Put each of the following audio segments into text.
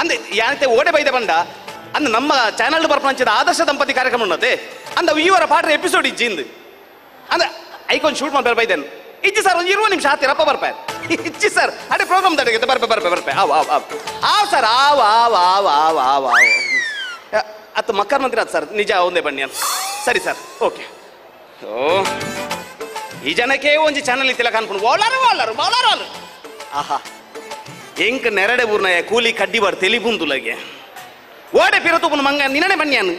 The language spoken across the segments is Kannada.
ಅಂದೆ ಯಾನತೆ ಓಡೆ ಬೈದೆ ಬಂಡ ಅಂದ ನಮ್ಮ ಚಾನಲ್ ಬರ್ಪಂಚದ ಆದರ್ಶ ದಂಪತಿ ಕಾರ್ಯಕ್ರಮ ಉನ್ನತೆ ಅಂದ ಇವರ ಪಾಡ್ರ ಎಪಿಸೋಡ್ ಇಜ್ಜಿಂದು ಅಂದ ಐಕೊಂದು ಶೂಟ್ ಮಾಡಿ ಬೈದೇನು ಇಜ್ಜಿ ಸರ್ ಒಂದು 20 ನಿಮಿಷ ಹತ್ತಿರಪ್ಪ ಬರ್ಪೆ ಇಜ್ಜಿ ಸರ್ ಅದೇ ಪ್ರೋಗ್ರಾಮ್ ತಡೆಗೆ ಬರ್ಪೆ ಆವ್ ಸರ್ ಆವ್ ಅತ್ತು ಮಕ್ಕಳ ಮಂತ್ರಿ ಅದು ಸರ್ ನಿಜ ಒಂದೇ ಬನ್ನಿ ಅಂತ ಸರಿ ಸರ್ ಓಕೆ ಓ ಈ ಜನಕ್ಕೆ ಒಂಜಿ ಚಾನಲ್ ಇತ್ತಿಲ್ಲ ಕಾನ್ಕೊಂಡು ಓಲಾರು ಆಹಾ ಎಂಕ್ ನೆರಡೆ ಊರ್ನ ಕೂಲಿ ಕಡ್ಡಿ ಬಾರ್ ತೆಲಿಪುಂತುಲಗೆ ಓಡೆ ಪಿರ ತೂಪುನು ಮಂಗ ನಿನ್ನನೆ ಬನ್ನಿಯಾನು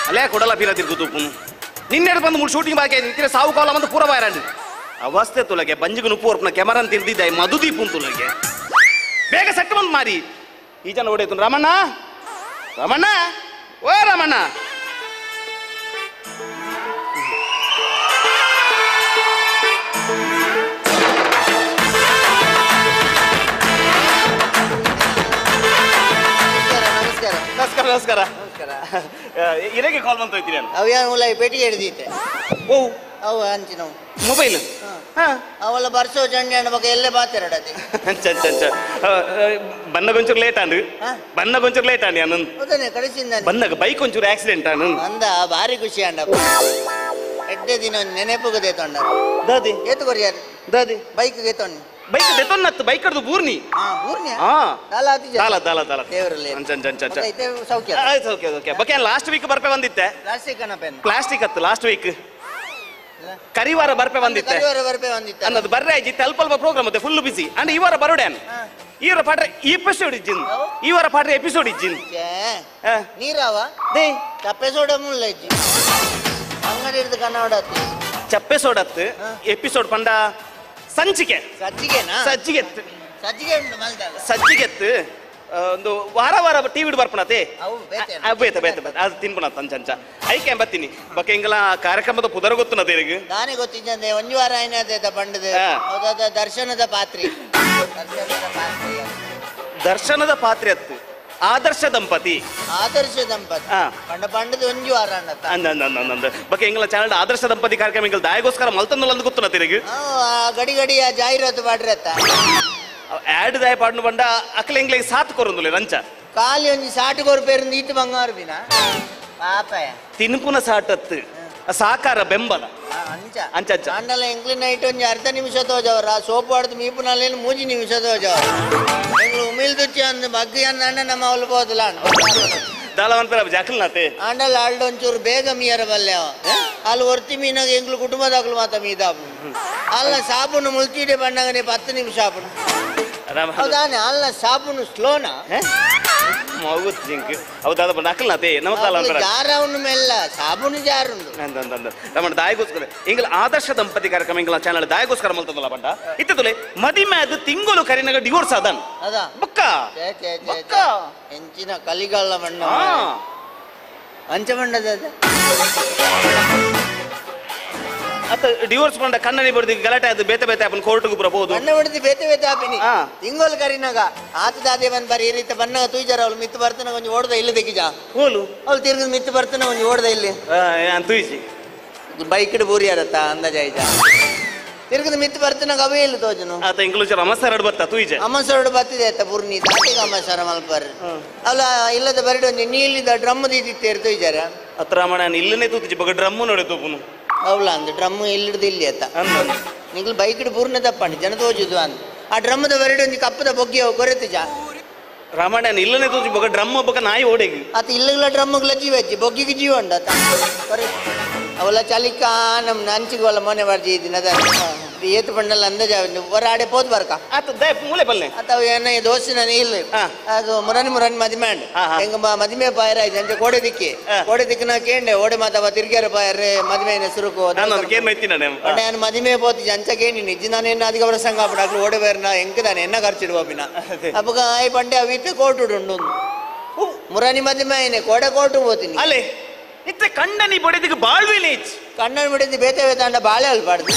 ಅಲ್ಲೇ ಕೊಡಲ ಪಿರ ತಿರ್ಗು ತೂಪುನು ನಿನ್ನೆಡೆ ಬಂದು ಮೂರು ಶೂಟಿಂಗ್ ಬಾಕಿ ನಿಂತಿರ ಸಾವು ಕಾಲ ಬಂದು ಪೂರ ಬಾಯರಾಂಡು ಅವಸ್ಥೆ ತುಲಗೆ ಬಂಜಿಗೆ ನುಪ್ಪು ಹೊರಪನ ಕೆಮರನ್ ತಿರ್ದಿದ್ದೆ ಮಧುದೀಪುಂತುಲಗೆ ಬೇಗ ಸೆಟ್ ಬಂದು ಮಾರಿ ಈ ಜನ ಓಡೇತು ರಮಣ್ಣ ಓ ರಮಣ್ಣ ನಮಸ್ಕಾರ ಇರಗೆ ಕಾಲ್ ಬಂತು ಹೋಯ್ತೀನಿ ನಾನು ಅವ್ಯಾನ ಪೇಟಿಗೆ ಹಿಡಿದೀತೆ ಓ ಅವು ಹಂಚಿನ ಮೊಬೈಲ್ ಅವಳ ಬರ್ಸೋ ಚಂಡಿ ಹಣ್ಣು ಬಗ್ಗೆ ಎಲ್ಲೇ ಬಾತಿರಡತಿ ಬನ್ನಗ ಒಂಚೂರು ಲೇಟ್ ಅಂದು ನಾನು ಕಳಿಸಿದ ಬನ್ನಗ ಬೈಕ್ ಒಂಚೂರು ಆಕ್ಸಿಡೆಂಟ್ ಅನು ಅಂದ ಭಾರಿ ಖುಷಿ ಅಂಡ ಎಡ್ಡೆ ದಿನ ನೆನೆಪುಗದೆ ತೊಂಡ ದಾದಿ ಏತು ಕೊರಿಯಾರು ದಾದಿ ಬೈಕ್ಗೆ ತೊಂಡು ಬೈಕ್ ದೆತೊನ್ನತ್ತು ಬೈಕ್ ಕಡ್ದು ಬೂರ್ನಿ ಸೌಖ್ಯ ಬಕ್ಕೆ ಲಾಸ್ಟ್ ವೀಕ್ ಬರ್ಪೆ ಬಂದಿತ್ತೆ ಪ್ಲಾಸ್ಟಿಕ್ ಅತ್ತು ಲಾಸ್ಟ್ ವೀಕ್ ಕರಿವಾರ ಬರ್ಪೆ ಬಂದಿತ್ತೆ ಅನ್ನೋದು ಬರ್ರೆ ಆಯ್ತು ಅಲ್ಪ ಪ್ರೋಗ್ರಾಮ್ ಮತ್ತೆ ಫುಲ್ ಬಿಸಿ ಅಂಡ್ ಇವರ ಬರೋಡ್ಯಾನ್ ಇವರ ಪಾಟ್ರೆ ಎಪಿಸೋಡ್ ಇಜ್ಜಿನ್ ಇವರ ಪಾಟ್ರೆ ಎಪಿಸೋಡ್ ಇಜ್ಜಿನ್ ನೀರಾವ ದೇ ಚಪ್ಪೆ ಸೋಡ ಮುಳ್ಳ ಇಜ್ಜಿ ಅಂಗಡಿ ಹಿಡಿದು ಕನ್ನಡ ಚಪ್ಪೆ ಸೋಡತ್ತು ಎಪಿಸೋಡ್ ಪಂಡ ಸಂಚಿಕೆ ಸಜ್ಜಿಗೆತ್ತು ಒಂದು ವಾರ ಟಿವಿ ಬರ್ಪಣತೆ ಅದು ತಿನ್ಪುಣ ತಂಚ ಐಕೆ ಬತ್ತೀನಿ ಬಕ್ಕೆ ಹಿಂಗೆಲ್ಲ ಕಾರ್ಯಕ್ರಮದ ಪುದರ ಗೊತ್ತು ನದೇರಿಗೆ ನಾನೇ ಗೊತ್ತಿದ್ದೆ ಒಂದು ವಾರ ಏನಾದ ಬಂಡದೆ ದರ್ಶನದ ದರ್ಶನದ ಪಾತ್ರೆ ಅತ್ತು ಆದರ್ಶ ದಂಪತಿ ಪಂಡದ ಒಂದು ವಾರ ಅಂದ ಬಕ್ಕೆ ಹಿಂಗೆಲ್ಲ ಚಾನಲ್ ಆದರ್ಶ ದಂಪತಿ ಕಾರ್ಯಕ್ರಮ ಹಿಂಗೆ ದಾಯಗೋಸ್ಕರ ಮಲ್ತಂದಲ್ಲ ಅಂದ್ ಗೊತ್ತು ನತಿರಿಗೆ ಗಡಿ ಜಾಹೀರಾತು ಮಾಡ್ರತ್ತ ಆಡ್ ದಾಯ ಪಾಡ್ನು ಬಂಡ ಅಕ್ಲ ಇಂಗ್ಲಿಗೆ ಸಾತ್ ಕೊರೊಂದುಲೆ ರಂಚ ಕಾಲಿ ಒಂಜಿ ಸಾಟು ಕೊರ್ಪೇರು ಈತು ಬಂಗಾರು ದಿನ ಪಾಪಯ ತಿನ್ಪುನ ಸಾಟತ್ತು ಸಾಕಾರ ಬೆಂಬಲ ಅಂಚ ಅಂಡಲ ಎಂಕ್ಲಿನ ನೈಟ್ ಒಂಜಿ ಅರ್ಧ ನಿಮಿಷ ತೋಜವ್ರ ಸೋಪು ಹೊಡೆದು ಮೀಪುನಲ್ಲಿ 3 ನಿಮಿಷ ತೋಜವ್ರ ಎಂಗ್ಲು ಉಮಿಲ್ ತುಚ್ಚಿ ಅಂದ್ ಬಗ್ಗಿ ಅಂದ ನಮ್ಮ ಅವಲು ಹೋದಲ್ಲ ಜಾಕಲ್ನಾತೆ ಅಂಡಲ್ಲ ಅಲ್ಡ್ ಒಂಚೂರು ಬೇಗ ಮೀಯರ ಬಲ್ಲೆ ಅಲ್ಲಿ ಹೊರ್ತಿ ಮೀನಾಗ ಎಂಗ್ಲು ಕುಟುಂಬದಾಗ್ಲು ಮಾತ ಮೀದಾಪು ಅಲ್ಲ ಸಾಬೂನು ಮುಲ್ತಿಡೆ ಬಂಡಾಗನೆ 10 ನಿಮಿಷ ಆಪುನು ಹೌದಾನೆ ಅಲ್ಲ ಸಾಬೂನು ಸ್ಲೋನಾ ಹೌದಾದ ನಕಲ್ನಾತೆ ಜಾರವನು ಮೆಲ್ಲ ಸಾಬೂನು ಜಾರುಂಡು ನಮ್ಮ ದಾಯಗೋಸ್ಕರ ಇಂಗ್ಲ ಆದರ್ಶ ದಂಪತಿ ಕಾರ್ಯಕ್ರಮ ಇಂಗ್ಲ ಚಾನಲ್ ದಾಯಗೋಸ್ಕರ ಮಲ್ತದಲ್ಲ ಬಂಡ ಇತ್ತದಲೆ ಮದಿಮೆ ಅದು ತಿಂಗಳು ಕರಿನಾಗ ಡಿವೋರ್ಸ್ ಅದನ್ ಬಕ್ಕ ಹೆಂಚಿನ ಕಲಿಗಾಲ ಮಣ್ಣ ಅಂಚ ಮಂಡದ ಅತ್ತ ಡಿವೋರ್ಸ್ ಬಂಡ ಕಣ್ಣನಿ ಬಡ್ದು ಗಲಾಟೆ ಅದು ಬೇತೆ ಆಪನ್ ಕೋರ್ಟ್ಗೆ ಬರಬಹುದು ಕಣ್ಣ ಬಡ್ದು ಬೇತೆ ಆಪಿನಿ ತಿಂಗೋಲ್ ಕರಿನಾಗ ಆತದಾದೆ ಬಂದ್ ಬರೀ ಈ ರೀತಿ ಬಣ್ಣ ತೂಜಾರ ಅವ್ಳು ಮಿತ್ತು ಬರ್ತಾನ ಒಂಜಿ ಓಡ್ದ ಇಲ್ಲಿ ತೆಗಿಜಾ ಹೋಲು ಅವ್ಳು ತಿರ್ಗಿದ್ ಮಿತ್ತು ಬರ್ತಾನ ಒಂಜಿ ಓಡ್ದ ಇಲ್ಲಿ ತೂಯಿಸಿ ಬೈಕ್ಡ್ ಬೂರಿಯಾರತ್ತ ಅಂದಾಜಾಯ್ತಾ ತಿರ್ಗಿದ್ ಮಿತ್ತು ಬರ್ತಾನ ಅವೇ ಇಲ್ಲ ತೋಜನು ಆತ ಇಂಗ್ಲೀಷ್ ಅಮಸರಡ್ ಬರ್ತಾ ತೂಯಿಜೆ ಅಮಸರಡ್ ಬತ್ತಿದೆ ಆಯ್ತಾ ಬೂರ್ನಿ ತಾಟಿಗೆ ಅಮಸರ ಮಲ್ಪರ್ ಅವಳ ಇಲ್ಲದ ಬರಡು ಒಂಜಿ ನೀಲಿದ ಡ್ರಮ್ ದೀದಿತ್ತೇರು ತೂಜಾರ ಹತ್ರ ಮಣ ಇಲ್ಲನೇ ತೂತಿಜಿ ಬಗ ಡ್ರಮ್ಮು ನೋಡಿ ತೂಪುನು ಅವಳ ಅಂದ್ ಡ್ರಮ್ ಇಲ್ಲಿಡ್ದು ಇಲ್ಲಿ ಅತ್ತ ನಿಂಗ್ಲು ಬೈಕ್ಡ್ ಪೂರ್ಣ ತಪ್ಪಂಡಿ ಜನ ತೋಜುದು ಅಂದ್ ಆ ಡ್ರಮ್ಮದ ಬರಡು ಒಂಜಿ ಕಪ್ಪದ ಬೊಗ್ಗೆ ಕೊರೆತಿಜ ರಾಮಣ್ಣ ಇಲ್ಲನೇ ತೋಜಿ ಬಗ ಡ್ರಮ್ ಬಗ ನಾಯಿ ಓಡೆಗಿ ಆತ ಇಲ್ಲಗಳ ಡ್ರಮ್ಗಳ ಜೀವ ಹಚ್ಚಿ ಬೊಗ್ಗಿಗೆ ಜೀವ ಉಂಡ ಅವಳ ಚಲಿಕ ನಮ್ಮ ನಂಚಿಗೆ ಒಲ್ಲ ಮೊನೆ ಬರ್ಜಿ ಇದ್ದಿನ ಏತು ಪಂಡಲ್ಲ ಅಂದಾಜ ಹೊರಾಡೆ ಪೋದ್ ಬರ್ಕ ಮೂಲೆ ಬಲ್ಲೆ ಅಥವಾ ಏನ ದೋಸ್ತಿನ ಇಲ್ಲ ಅದು ಮುರನಿ ಮದಿಮೆ ಅಂಡ್ ಹೆಂಗ ಮದಿಮೆ ಪಾಯರ ಅಂಚೆ ಕೋಡೆ ದಿಕ್ಕಿನ ಕೇಂಡೆ ಓಡೆ ಮಾತವ ತಿರ್ಗ್ಯಾರ ಪಾಯರ್ರೆ ಮದಿಮೆ ಹೆಸರುಕು ನಾನು ಮದಿಮೆ ಪೋತಿ ಅಂಚ ಕೇಂಡಿ ನಿಜ ನಾನೇನು ಅಧಿಕ ಅವರ ಸಂಘ ಆಗ್ಲು ಓಡೆ ಬೇರೆ ಹೆಂಗ ನಾನು ಎನ್ನ ಖರ್ಚಿಡುವಪಿನ ಅಪ್ಪಗ ಐ ಪಂಡೆ ಅವಿತ್ತು ಕೋಟುಡು ಮುರನಿ ಮದಿಮೆ ಏನೇ ಕೋಡೆ ಕೋಟು ಹೋತೀನಿ ಅಲ್ಲೇ ಇತ್ತೆ ಕಂಡನಿ ಬಡಿದಿಗೆ ಬಾಳ್ವೇನೆ ಕಣ್ಣನ್ ಬಿಡಿದ್ದು ಬೇತೆ ಬೇತಾಂಡ ಬಾಳೆ ಅಲ್ಬಾರ್ದು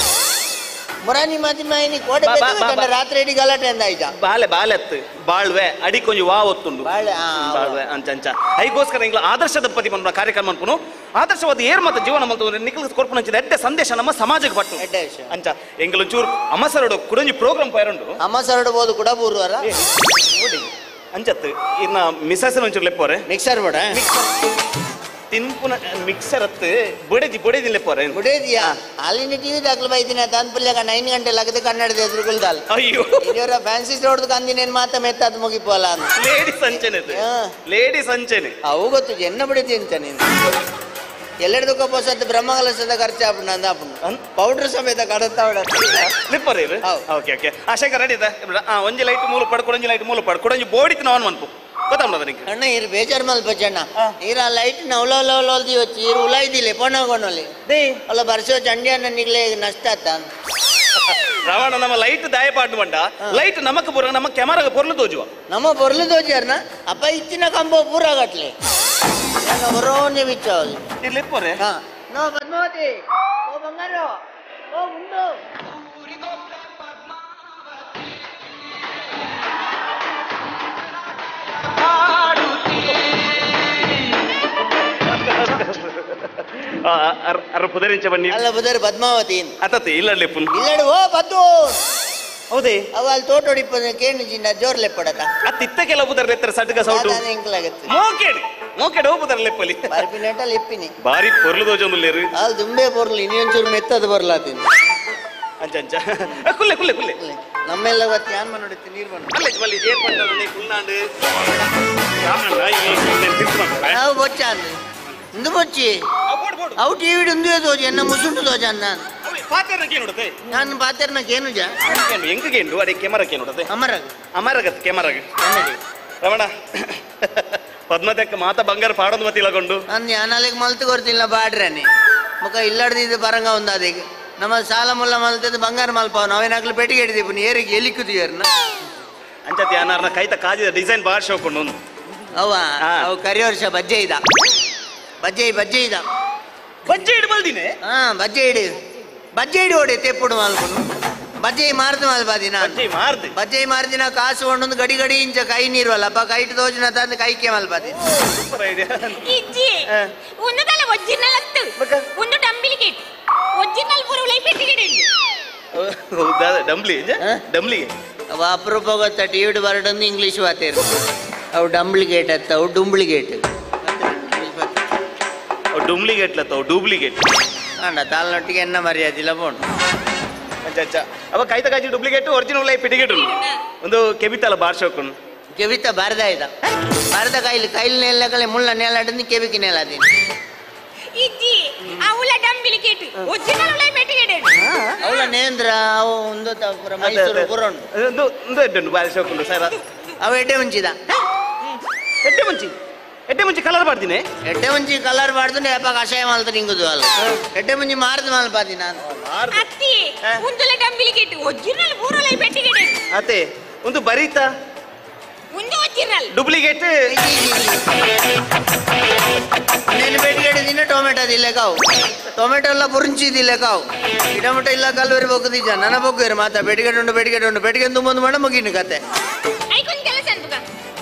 ಮುರಾನಿ ಮದಿಮಾಯಿನಿ ಕೋಟೆ ಬೇತೆ ರಾತ್ರಿ ಇಡೀ ಗಲಾಟೆ ಅಂದ ಆಯ್ತಾ ಬಾಲೆತ್ತು ಬಾಳ್ವೆ ಅಡಿ ಕೊಂಚ ವಾ ಒತ್ತುಂಡು ಬಾಳ್ವೆ ಅಂಚ ಐಗೋಸ್ಕರ ಇಂಗ್ಲ ಆದರ್ಶ ದಂಪತಿ ಬಂದ ಕಾರ್ಯಕ್ರಮ ಅನ್ಪುನು ಆದರ್ಶವಾದ ಏರ್ ಮತ್ತು ಜೀವನ ಮಂತು ನಿಖಿಲ್ ಕೊರ್ಪುನ ಎಡ್ಡೆ ಸಂದೇಶ ನಮ್ಮ ಸಮಾಜಕ್ಕೆ ಬಟ್ಟು ಅಂಚ ಎಂಗ್ಲ ಚೂರು ಅಮಸರಡು ಕುಡಂಜಿ ಪ್ರೋಗ್ರಾಮ್ ಪೈರಂಡು ಅಮಸರಡು ಬೋದು ಕೂಡ ಬೂರುವರ ಅಂಚತ್ತು ಇನ್ನ ಮಿಸಸ್ ಒಂಚೂರು ಲೆಪ್ಪೋರೆ ಮಿಕ್ಸರ್ ಬೋಡ ತಿನ್ಪುನ ಮಿಕ್ಸರ್ ಹತ್ತು ಬೊಡೆದಿ ಲೆಪ್ಪೋರೆ ಬುಡೇದಿಯಾ ಅಲ್ಲಿನ ಟಿವಿ ದಾಖಲು ಬೈದಿನ ತಂದ್ಪಲ್ಯಾಗ 9 ಗಂಟೆ ಲಗದ ಕನ್ನಡದ ಎದುರುಗುಲ್ದಾಲ್ ಅಯ್ಯೋ ಇವರ ಫ್ಯಾನ್ಸಿ ಸ್ಟೋರ್ದು ಕಂದಿನೇನು ಮಾತ ಮೆತ್ತದು ಮುಗಿಪೋಲ್ಲ ಅಂತ ಲೇಡೀಸ್ ಅಂಚೆನೆ ಲೇಡೀಸ್ ಅಂಚೆನೆ ಅವು ಗೊತ್ತು ಎನ್ನ ಬಿಡಿತಿ ಅಂತ ನೀನು ಎಲ್ಲೆಡ್ದಕ್ಕ ಪೋಸತ್ತು ಬ್ರಹ್ಮಕಲಸದ ಖರ್ಚು ಆಪುಣ ಅಂದ ಆಪುಣ ಪೌಡರ್ ಸಮೇತ ಕಡತಾವಡ ಲಿಪ್ಪರ್ ಇರು ಓಕೆ ಓಕೆ ಶೇಖರ್ ರೆಡಿ ಒಂಜಿ ಲೈಟ್ ಮೂಲು ಪಡ್ಕೊಡು ಒಂಜಿ ಲೈಟ್ ಮೂಲು ಪಡ್ಕೊಡು ಒಂಜಿ ಬೋಡಿತ್ತು ನಾನ್ ಮನ್ಪು ಗೊತ್ತಾಗ್ತದ ನಿಂಗೆ ಅಣ್ಣ ಇರು ಬೇಜಾರು ಮಲ್ಪಚ್ಚಣ್ಣ ಇರ ಲೈಟ್ ನವಲೋಲ್ದಿ వచ్చి ಇರು ಉಲಾಯ್ದಿಲ್ಲ ಪೊಣಗೊನೊಲಿ ಅಲ್ಲ ಬರ್ಸೋ ಚಂಡಿಯನ್ನ ನಿಗ್ಲೆ ನಷ್ಟ ಆತ ರವಣ ನಮ್ಮ ಲೈಟ್ ದಾಯ ಪಾಡು ಬಂಡ ಲೈಟ್ ನಮಕ್ ಪೂರ ನಮ್ಮ ಕ್ಯಾಮರಾಗ ಪೊರ್ಲು ತೋಜುವ ನಮ್ಮ ಪೊರ್ಲು ತೋಜಾರ್ನ ಅಪ್ಪ ಇಚ್ಚಿನ ಕಂಬ ಪೂರ ಗಟ್ಲೆ ಬರೋನೆ ಬಿಚ್ಚವಲ್ಲಿ ಇಲ್ಲಿ ಪೊರೆ ಹಾ ನೋ ಪದ್ಮಾವತಿ ಓ ಬಂಗಾರು ಓ ಮುಂಡು ಅರ ಪುದರಿಂಚ ಬನ್ನಿ ಅಲ್ಲ ಬುದರ್ ಪದ್ಮಾವತಿ ಅತತ್ತೆ ಇಲ್ಲ ಲೆಪ್ಪುನ್ ಇಲ್ಲಡು ಓ ಪದ್ದು ಹೌದೇ ಅವ ಅಲ್ಲಿ ತೋಟ ಹೊಡಿಪ ಕೇಳಿ ಚಿನ್ನ ಜೋರ್ ಲೆಪ್ಪಡತ ಅತ್ತಿತ್ತ ಕೆಲ ಪುದರ್ ಲೆತ್ತರ ಸಡ್ಗ ಸೌಟು ಎಂಕ್ಲಾಗತ್ತೆ ಮೋಕೆಡು ಹೋಗ್ ಪುದರ್ ಲೆಪ್ಪಲಿ ಬರ್ಪಿನೆಟ ಲೆಪ್ಪಿನಿ ಬಾರಿ ಪೊರ್ಲು ದೋಜೊಂದು ಲೇರು ಅಲ್ಲಿ ದುಂಬೆ ಬರ್ಲಿ ಇನ್ನೊಂಚೂರು ಮೆತ್ತದ ಬರ್ಲಾತೀನಿ ಅಂಚ ಅಂಚ ಕುಲ್ಲೆ ಕುಲ್ಲೆ ಕುಲ್ಲೆ ನಮ್ಮೆಲ್ಲ ಗೊತ್ತು ಯಾನ್ ನೋಡುತ್ತೆ ನೀರು ಬಂದು ಅಲ್ಲ ಮಲ್ಲಿ ಏರ್ ಪಂಡ ಕುಲ್ನಾಂಡು ಯಾಮಣ್ಣ ನಾವು ಬೊಚ್ಚ ಅಂದು ಇಂದು ಬೊಚ್ಚಿ ಅವು ಟಿವಿ ಉಂದು ತೋಜಿ ಎನ್ನ ಮುಸುಂಡು ತೋಜ ನಾನು ಪಾತೆರ್ನಕ್ಕೆ ನೋಡುತ್ತೆ ನಾನು ಪಾತೆರ್ನಕ್ಕೆ ಏನು ಜಾ ಎಂಗೆ ಉಂಡು ಅಡೆ ಕೆಮರಕ್ಕೆ ನೋಡುತ್ತೆ ಅಮರಾಗ ಅಮರಗತ್ ಕೆಮರಗ ರಮಣ ಪದ್ಮದಕ್ಕ ಮಾತ ಬಂಗಾರ ಪಾಡೋದು ಮತ್ತಿಲಗೊಂಡು ನಾನು ಯಾನಾಲೆಗೆ ಮಲ್ತು ಕೊಡ್ತಿಲ್ಲ ಬಾಡ್ರೇನೆ ಮುಖ ಇಲ್ಲಡ್ದಿದ್ದು ಪರಂಗ ಒಂದಾದೀಗ ನಮ್ಮ ಸಾಲ ಮುಲ್ಲ ಮಲ್ತದ್ದು ಬಂಗಾರ ಮಲ್ಪವ ನಾವೇನಾಗ್ಲೂ ಪೆಟ್ಟಿಗೆ ಹಿಡಿದೀವಿ ಏರಿಗೆ ಎಲಿಕ್ಕುದೀಯರ್ನ ಅಂಚತಿ ಅನಾರ್ನ ಕೈತ ಕಾಜಿದ ಡಿಸೈನ್ ಭಾಳ ಶೋಕೊಂಡು ಅವ ಅವು ಕರಿ ವರ್ಷ ಬಜ್ಜೆ ಇದ ಬಜ್ಜೆ ಇದ ಬಜ್ಜೆ ಇಡು ಬಲ್ದಿನೇ ಹಾ ಬಜ್ಜೆ ಇಡಿ ಓಡಿ ತೆಪ್ಪುಡು ಮಲ್ಕೊಂಡು ಬಜ್ಜೆ ಮಾರ್ದು ಮಲ್ಪಾದಿನ ಬಜ್ಜೆ ಮಾರ್ದಿನ ಕಾಸು ಒಂದೊಂದು ಗಡಿ ಗಡಿ ಇಂಚ ಕೈ ನೀರುವಲ್ಲಪ್ಪ ಕೈಟ್ ದೋಜನ ತಂದು ಕೈಕೆ ಮಲ್ಪಾದಿ ಇಜ್ಜಿ ಉನ್ನದಲ್ಲ ಒರಿಜಿನಲ್ ಅತ್ತು ಒಂದು ಡಂಬಿಲಿಗೇಟ್ ಒರಿಜಿನಲ್ ಪುರುಳೈ ಪೆಟ್ಟಿಗೆಡಿ ಹೌದಾ ಡಂಬ್ಲಿಗೆ ಅವ ಅಪರೂಪ ಗೊತ್ತಾ ಟಿವಿಡ್ ಬರಡೊಂದು ಇಂಗ್ಲೀಷ್ ವಾತೇರು ಅವು ಡಂಬ್ಲಿಗೇಟ್ ಅತ್ತ ಅವು ಡುಂಬ್ಲಿಗೇಟ್ ಡುಂಬ್ಲಿಗೇಟ್ ಲತ್ತವು ಡೂಪ್ಲಿಗೇಟ್ ಅಂಡ ತಾಲ್ನೊಟ್ಟಿಗೆ ಎನ್ನ ಮರ್ಯಾದಿಲ್ಲ ಬೋಣು ಅಚ್ಚ ಅವ ಕೈತ ಕಾಜಿ ಡೂಪ್ಲಿಗೇಟ್ ಒರಿಜಿನಲ್ ಪೆಟ್ಟಿಗೆಟ್ ಒಂದು ಕೆಬಿತಲ್ಲ ಬಾರ್ ಶೋಕೊಂಡು ಕೆವಿತ ಬಾರದ ಇದ ಬಾರದ ಕೈಲಿ ನೆಲ್ಲಕಲೆ ಮುಳ್ಳ ನೆಲಾಡಂದು ಕೆವಿಕಿ ನೆಲಾದೀನಿ ಇಜ್ಜಿ ಅವಳ ಡಂಬಿಲಿಗೇಟ್ ಒರಿಜಿನಲ್ ಉಳೈ ಪೆಟ್ಟಿಗೆಡಿ ಅವಳ ನೇಂದ್ರ ಅವು ಒಂದು ಮೈಸೂರು ಪುರೋಂಡು ಒಂದು ಎಡ್ಡು ಬಾರ್ ಶೋಕೊಂಡು ಸರ ಅವ ಎಡ್ಡೆ ಮುಂಚಿದ ಎಡ್ಡೆ ಮುಂಚಿ ಕಲರ್ ಮಾಡ್ತೀನಿ ಎಡ್ಡೆ ಮುಂಚಿ ಕಲರ್ ಮಾಡ್ದು ಯಾಪ ಕಷಾಯ ಮಾಲ್ತ ನಿಂಗುದು ಅಲ್ಲ ಎಡ್ಡೆ ಮುಂಚಿ ಮಾರ್ದು ಮಾಲ್ಪಾದಿ ನಾನು ಅತ್ತಿ ಉಂದುಲ ಡಂಬಿಲಿಗೇಟ್ ಒರಿಜಿನಲ್ ಪುರುಳೈ ಪೆಟ್ಟಿಗೆಡಿ ಅತ್ತೆ ಒಂದು ಬರೀತ ಒಂದು ಒರಿಜಿನಲ್ ಡೂಪ್ಲಿಕೇಟ್ నేను పెట్టుకెడిదిన టొమాటో దిలేకావు టొమాటో ಎಲ್ಲ ಪುರುಂಚಿ దిలేಕಾవు ಈ ಟೊಮೆಟೊ ಇಲ್ಲ ಕಲ್ವರಿ ಬೊಕ್ಕದಿಜ ನನ್ನ ಬೊಕ್ಕರು ಮಾತ ಬೆಟ್ಟಿಗೆಂದು ಮುಂದೆ ಮಾಡ ಮುಗಿನ ಕತೆ ಐಕೊಂದು ಕೆಲಸ ಅನ್ಬಕ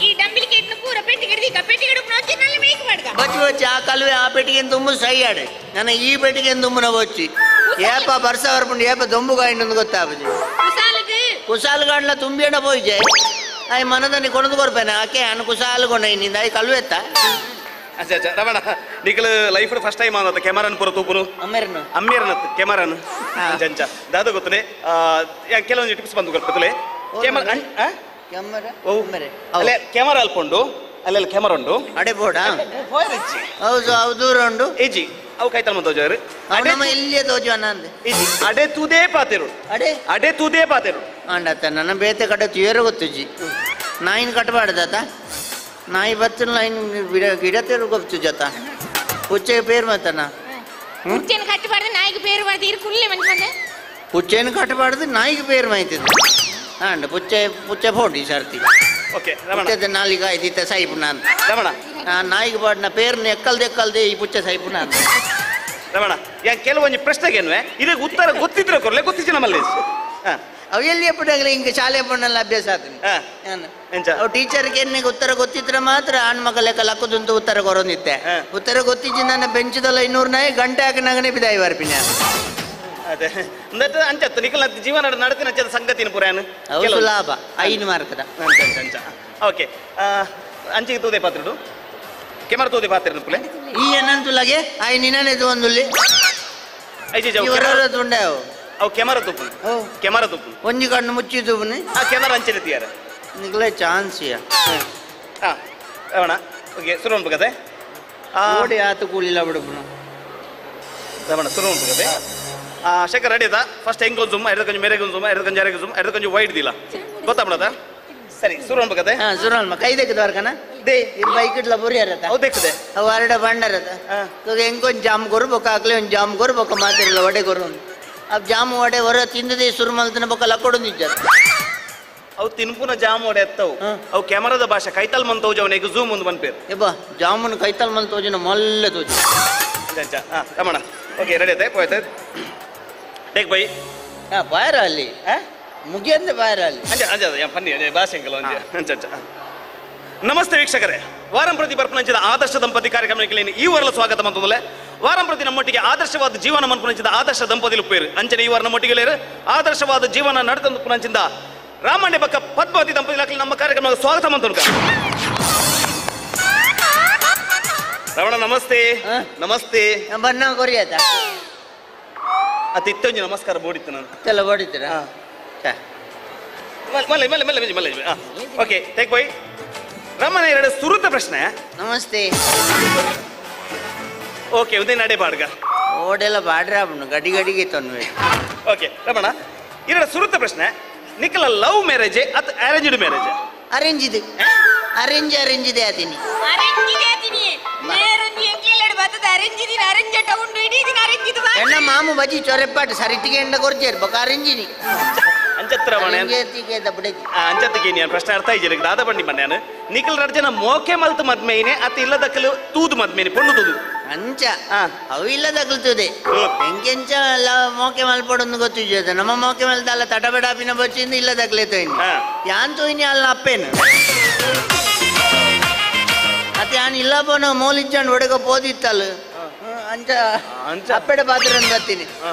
ಈ ಡಂಬಿಲಿಗೇಟ್ ನ ಪೂರ ಪೆಟ್ಟಿಗೆಡಿ ಪೆಟ್ಟಿಗೆಡು ಒರಿಜಿನಲ್ ಮೇಕ್ ಮಾಡ್ಗ ಬಚ್ಚಿ ಆ ಕಲ್ವೆ ಆ ಪೆಟ್ಟಿಗೆ ತುಂಬ ಸೈ ಆಡೆ ನನ್ನ ಈ ಪೆಟ್ಟಿಗೆ ತುಂಬನ ಬಚ್ಚಿ ಏಪ ಬರ್ಸ ಬರ್ಪುಂಡು ಏಪ ದೊಂಬು ಗಾಯಿಂಡು ಗೊತ್ತಾಬಜಿ ಕುಸಾಲುಗಾಂಡ್ಲ ತುಂಬಿಯಣ್ಣ ಪೋಯ್ಜೆ ಅಯ್ಯ ಮನದಲ್ಲಿ ಕೊಣದು ಕೊಡ್ಪೇನೆ ಆಕೆ ಅನ್ನ ಕುಸಾಲುಗೊಂಡ ಇನ್ನಿಂದ ಅಯ್ಯ ಕಲ್ವೆ ಎತ್ತ ಅಚ್ಚ ಅಚ್ಚ Ramana Nikhil life first time ಆದ ಕೆಮರನ್ ಪುರ ತೂಪುನು ಅಮ್ಮೇರನತ್ ಕೆಮರನ್ ಅಂಚ ದಾದ ಗೊತ್ತಲೆ ಕೆಲವೊಂದು ಟಿಪ್ಸ್ ಬಂದು ಗೊತ್ತಲೆ ಕ್ಯಾಮರಾ ಅಲ್ಕೊಂಡು ಅಲ್ಲೆಲ್ಲ ಕ್ಯಾಮರಾ ಉಂಡು ಅಡೆ ಬೋಡ ಹೌದು ಅವು ದೂರ ಉಂಡು ಏಜಿ ಅವು ಕೈತಲ್ ತೋಜಾರು ನಮ್ಮ ಇಲ್ಲಿಯೇ ತೋಜು ಅನ್ನಂದೆ ಏಜಿ ಅಡೆ ತೂದೇ ಪಾತೆರು ಅಡೆ ತೂದೇ ಪಾತೆರು ಅಂಡತ್ತ ನನ್ನ ಬೇತೆ ಕಡೆ ತುಯರ ಗೊತ್ತುಜಿ ನಾಯಿನ ಕಟ್ಟಬಾರ್ದಾತ ನಾಯಿ ಬತ್ತಿನ ಲೈನ್ ಗಿಡ ತೇರು ಗೊತ್ತು ಜೊತ ಪುಚ್ಚೆ ಪೇರು ಮತ್ತನ ಹುಚ್ಚೇನು ಕಟ್ಟಬಾರ್ದು ನಾಯಿಗೆ ಪೇರು ಬಾರ್ದು ಇರು ಕುಲ್ಲೆ ಮನ್ಕೊಂಡೆ ಪುಚ್ಚೆನ ಕಟ್ಟಬಾರ್ದು ನಾಯಿಗೆ ಪೇರು ಮಾಯ್ತಿದ್ದು ಅಂಡ ಪುಚ್ಚೆ ಫೋಡಿ ಸರ್ತಿ ಓಕೆ ಪುಚ್ಚದ ನಾಲಿಗೆ ಇದ್ದಿತ್ತ ಸೈಪು ನಾನು ರಮಣ ನಾಯಿಗೆ ಬಾಡ್ನ ಪೇರ್ನ ಎಕ್ಕಲ್ದೆ ಈ ಪುಚ್ಚೆ ಸೈಪು ನಾನು ರಮಣ ಕೆಲವೊಂದು ಪ್ರಶ್ನೆಗೇನು ಇದಕ್ಕೆ ಉತ್ತರ ಗೊತ್ತಿದ್ರೆ ಕೊರ್ಲೆ ಗೊತ್ತಿச்சு ನಮ್ಮಲ್ಲಿ ಅವು ಎಲ್ಲಿ ಎಪ್ಪಡಾಗಲಿ ಹಿಂಗೆ ಶಾಲೆ ಪಣ್ಣೆಲ್ಲ ಅಭ್ಯಾಸ ಆತನಿ ಅವು ಟೀಚರ್ಗೆ ಎನ್ನೆಗೆ ಉತ್ತರ ಗೊತ್ತಿದ್ರೆ ಮಾತ್ರ ಹೆಣ್ಮಕ್ಳ ಲೆಕ್ಕ ಲಕ್ಕದಂತೂ ಉತ್ತರ ಕೊರೊಂದಿತ್ತೆ ಉತ್ತರ ಗೊತ್ತಿದ್ದು ನನ್ನ ಬೆಂಚದಲ್ಲ 200 ನಾಯಿ ಗಂಟೆ ಹಾಕಿ ನಗನೆ ಬಿದ್ದಾಯಿ ಬರ್ಪಿನ ಅದೇ ಅಂಚತ್ತು ನಿಖಲ್ ಜೀವನ ನಡತಿನ ಸಂಗತಿನ ಪುರಾನು ಲಾಭ 5 ಮಾರ್ಕದ ಅಂಚ ಓಕೆ ಅಂಚಿಗೆ ತೂದೆ ಪಾತ್ರೆಡು ಕೆಮರ ತೂದೆ ಪಾತ್ರೆ ಪುಲೆ ಈ ಏನಂತುಲಾಗೆ ಆಯ್ ನಿನ್ನೆ ಒಂದುಲ್ಲಿ ಐಜಿ ತುಂಡೆ ಅವು ಕೆಮರ ತುಪ್ಪು ಕೆಮರ ತುಪ್ಪು ಒಂಜಿ ಕಣ್ಣು ಮುಚ್ಚಿ ತುಪ್ಪುನಿ ಆ ಕೆಮರ ಅಂಚೆ ತೀಯಾರ ನಿಗ್ಲೇ ಚಾನ್ಸ್ ಹಾಂ ರವಣ ಓಕೆ ಸುರು ಉಂಟು ಓಡಿ ಆತು ಕೂಲಿಲ್ಲ ಬಿಡುಪುನು ರವಣ ಸುರು ಉಂಟು ಶೇಖರ್ ರೆಡಿ ಅದ ಫಸ್ಟ್ ಹೆಂಗೆ ಕೊಂಚುಮ್ ಎರಡು ಕೊಂಚ ಮೇರೆ ಕೊಂಚುಮ್ ಎರಡು ಕೊಂಚ ಜಾರೆ ಕೊಂಚುಮ್ ಎರಡು ಕೊಂಚ ವೈಟ್ ದಿಲ್ಲ ಗೊತ್ತಾ ಬಿಡದ ಸರಿ ಸುರು ಉಂಟು ಸುರಲ್ಮ ಕೈ ದೆಕ್ಕದವರ್ಕನ ದೇ ಇದು ಬೈಕ್ ಇಟ್ಲ ಬುರಿ ಅರತ ಅವು ದೇಖದೆ ಅವು ಅರಡ ಬಂಡರತ ಹೆಂಗೊಂದು ಜಾಮ್ ಕೊರು ಬೊಕ್ಕ ಹಾಕ್ಲಿ ಒಂದು ಜಾಮ್ ಕೊರು ಬೊಕ್ಕ ಮಾತಿರಲ್ಲ ವಡೆ ಕೊರು ಅವು ಜಾಮು ವಡೆ ಹೊರ ತಿಂದದೆ ಸುರು ಮಲ್ತನ ಬೊಕ್ಕ ಲಕ್ಕೊಡು ನಿಜ್ಜಾರ ಅವು ತಿನ್ಪುನ ಜಾಮ್ ಒಡೆ ಎತ್ತವು ಅವು ಕ್ಯಾಮರಾದ ಭಾಷೆ ಕೈತಲ್ ಮಂತ್ ತೋಜ್ ಅವನಿಗೆ ಝೂಮ್ ಒಂದು ಬಂದ್ಪೇರು ಏಬಾ ಜಾಮೂನ್ ಕೈತಲ್ ಮಲ್ ತೋಜಿನ ಮಲ್ಲೆ ತೋಜಿ ಹಾಂ ರಮಣ ಓಕೆ ರೆಡಿ ಆಯ್ತಾ ಹೋಯ್ತು ಟೇಕ್ ಬೈ ಹಾಂ ಬಾಯರ ಅಲ್ಲಿ ಮುಗಿಯಂದೆ ಬಾಯರ ಅಲ್ಲಿ ಅಂಜ ಅಂಜ ಪನ್ನಿ ಭಾಷೆ ಅಂಕಲ್ ಅಂಜ ಅಂಚ ಅಂಚ ನಮಸ್ತೆ ವೀಕ್ಷಕರೇ ವಾರಂ ಪ್ರತಿ ಬರ್ಪಣಂಚಿದ ಆದರ್ಶ ದಂಪತಿ ಕಾರ್ಯಕ್ರಮಕ್ಕೆ ಈ ವಾರಲ ಸ್ವಾಗತ ಮಂತಂದಲೆ ವಾರಂ ಪ್ರತಿ ನಮ್ಮೊಟ್ಟಿಗೆ ಆದರ್ಶವಾದ ಜೀವನ ಮನ್ಪುಣಂಚಿದ ಆದರ್ಶ ದಂಪತಿಲು ಪೇರು ಅಂಚನೆ ಈ ವಾರ ನಮ್ಮೊಟ್ಟಿಗೆ ಆದರ್ಶವಾದ ಜೀವನ ನಡೆತಂದು ಪುಣಂಚಿಂದ ರಾಮಣ್ಯ ಬಕ್ಕ ಪದ್ಮಾವತಿ ದಂಪತಿ ನಮ್ಮ ಕಾರ್ಯಕ್ರಮಕ್ಕೆ ಸ್ವಾಗತ ಮಂತನು ರಮಣ ನಮಸ್ತೆ ನಮಸ್ತೆ ಬಣ್ಣ ಕೊರಿಯಾತ ಅತಿ ಇತ್ತೊಂಜಿ ನಮಸ್ಕಾರ ಬೋಡಿತ್ತು ನಾನು ಎಲ್ಲ ಹೊಡಿತೀರಾ ಮಲ್ಲ ಮಲ್ಲ ಮಲ್ಲ ಮಲ್ಲ ಮಲ್ಲ ಓಕೆ ಟೇಕ್ ಬೈ ರಮಣ ಎರಡು ಸುರುತ ಪ್ರಶ್ನೆ ನಮಸ್ತೆ ಓಕೆ ಉದಯ ನಡೆ ಬಾಡ್ಗ ಓಡೆಲ್ಲ ಬಾಡ್ರ ಗಡಿ ಗಡಿಗೆ ತೊನ್ವೆ ಓಕೆ ರಮಣ ಎರಡು ಸುರುತ ಪ್ರಶ್ನೆ ನಿಖಲ ಲವ್ ಮ್ಯಾರೇಜ್ ಅಥವಾ ಅರೇಂಜ್ಡ್ ಮ್ಯಾರೇಜ್ ಅರೇಂಜ್ ಇದೆ ಅರೇಂಜ್ ಇದೆ ಆತೀನಿ ಎಣ್ಣ ಮಾಮು ಬಜಿ ಚೊರೆಪ್ಪಾಟು ಸರಿಟಿಗೆ ಎಂಡ ಕೊರ್ಚೇರು ಬೊಕ ಅರೇಂಜಿನಿ ಅಂಚತ್ರ ಮನೆ ಅಂಚತ್ತಿಗೆ ನೀನು ಪ್ರಶ್ನೆ ಅರ್ಥ ಇದ್ದೀರಿ ದಾದ ಬಂಡಿ ಮನೆ ನಾನು ನಿಖಲ್ ರಡ್ಜನ ಮೋಕೆ ಮಲ್ತು ಮದ್ಮೇನೆ ಅತಿ ಇಲ್ಲದಕ್ಕಲು ತೂದು ಮದ್ಮೇನೆ ಪೊಣ್ಣು ತೂದು ಅಂಚ ಅವು ಇಲ್ಲದಕ್ಕಲ್ತದೆ ಎಂಕೆಂಚ ಎಲ್ಲ ಮೋಕೆ ಮಲ್ಪಡೊಂದು ಗೊತ್ತಿದೆ ನಮ್ಮ ಮೋಕೆ ಮಲ್ದಲ್ಲ ತಟಬೆಡಾಪಿನ ಬಚ್ಚಿಂದ ಇಲ್ಲದಕ್ಕಲೇತ ಯಾನ್ ತೋಯ್ನಿ ಅಲ್ಲ ಅಪ್ಪೇನು ಮತ್ತೆ ಯಾನ್ ಇಲ್ಲ ಬೋನ ಮೋಲಿಜ್ಜಂಡು ಒಡಗ ಪೋದಿತ್ತಲ್ಲ ಅಂಚ ಅಪ್ಪೆಡೆ ಪಾತ್ರ ಬರ್ತೀನಿ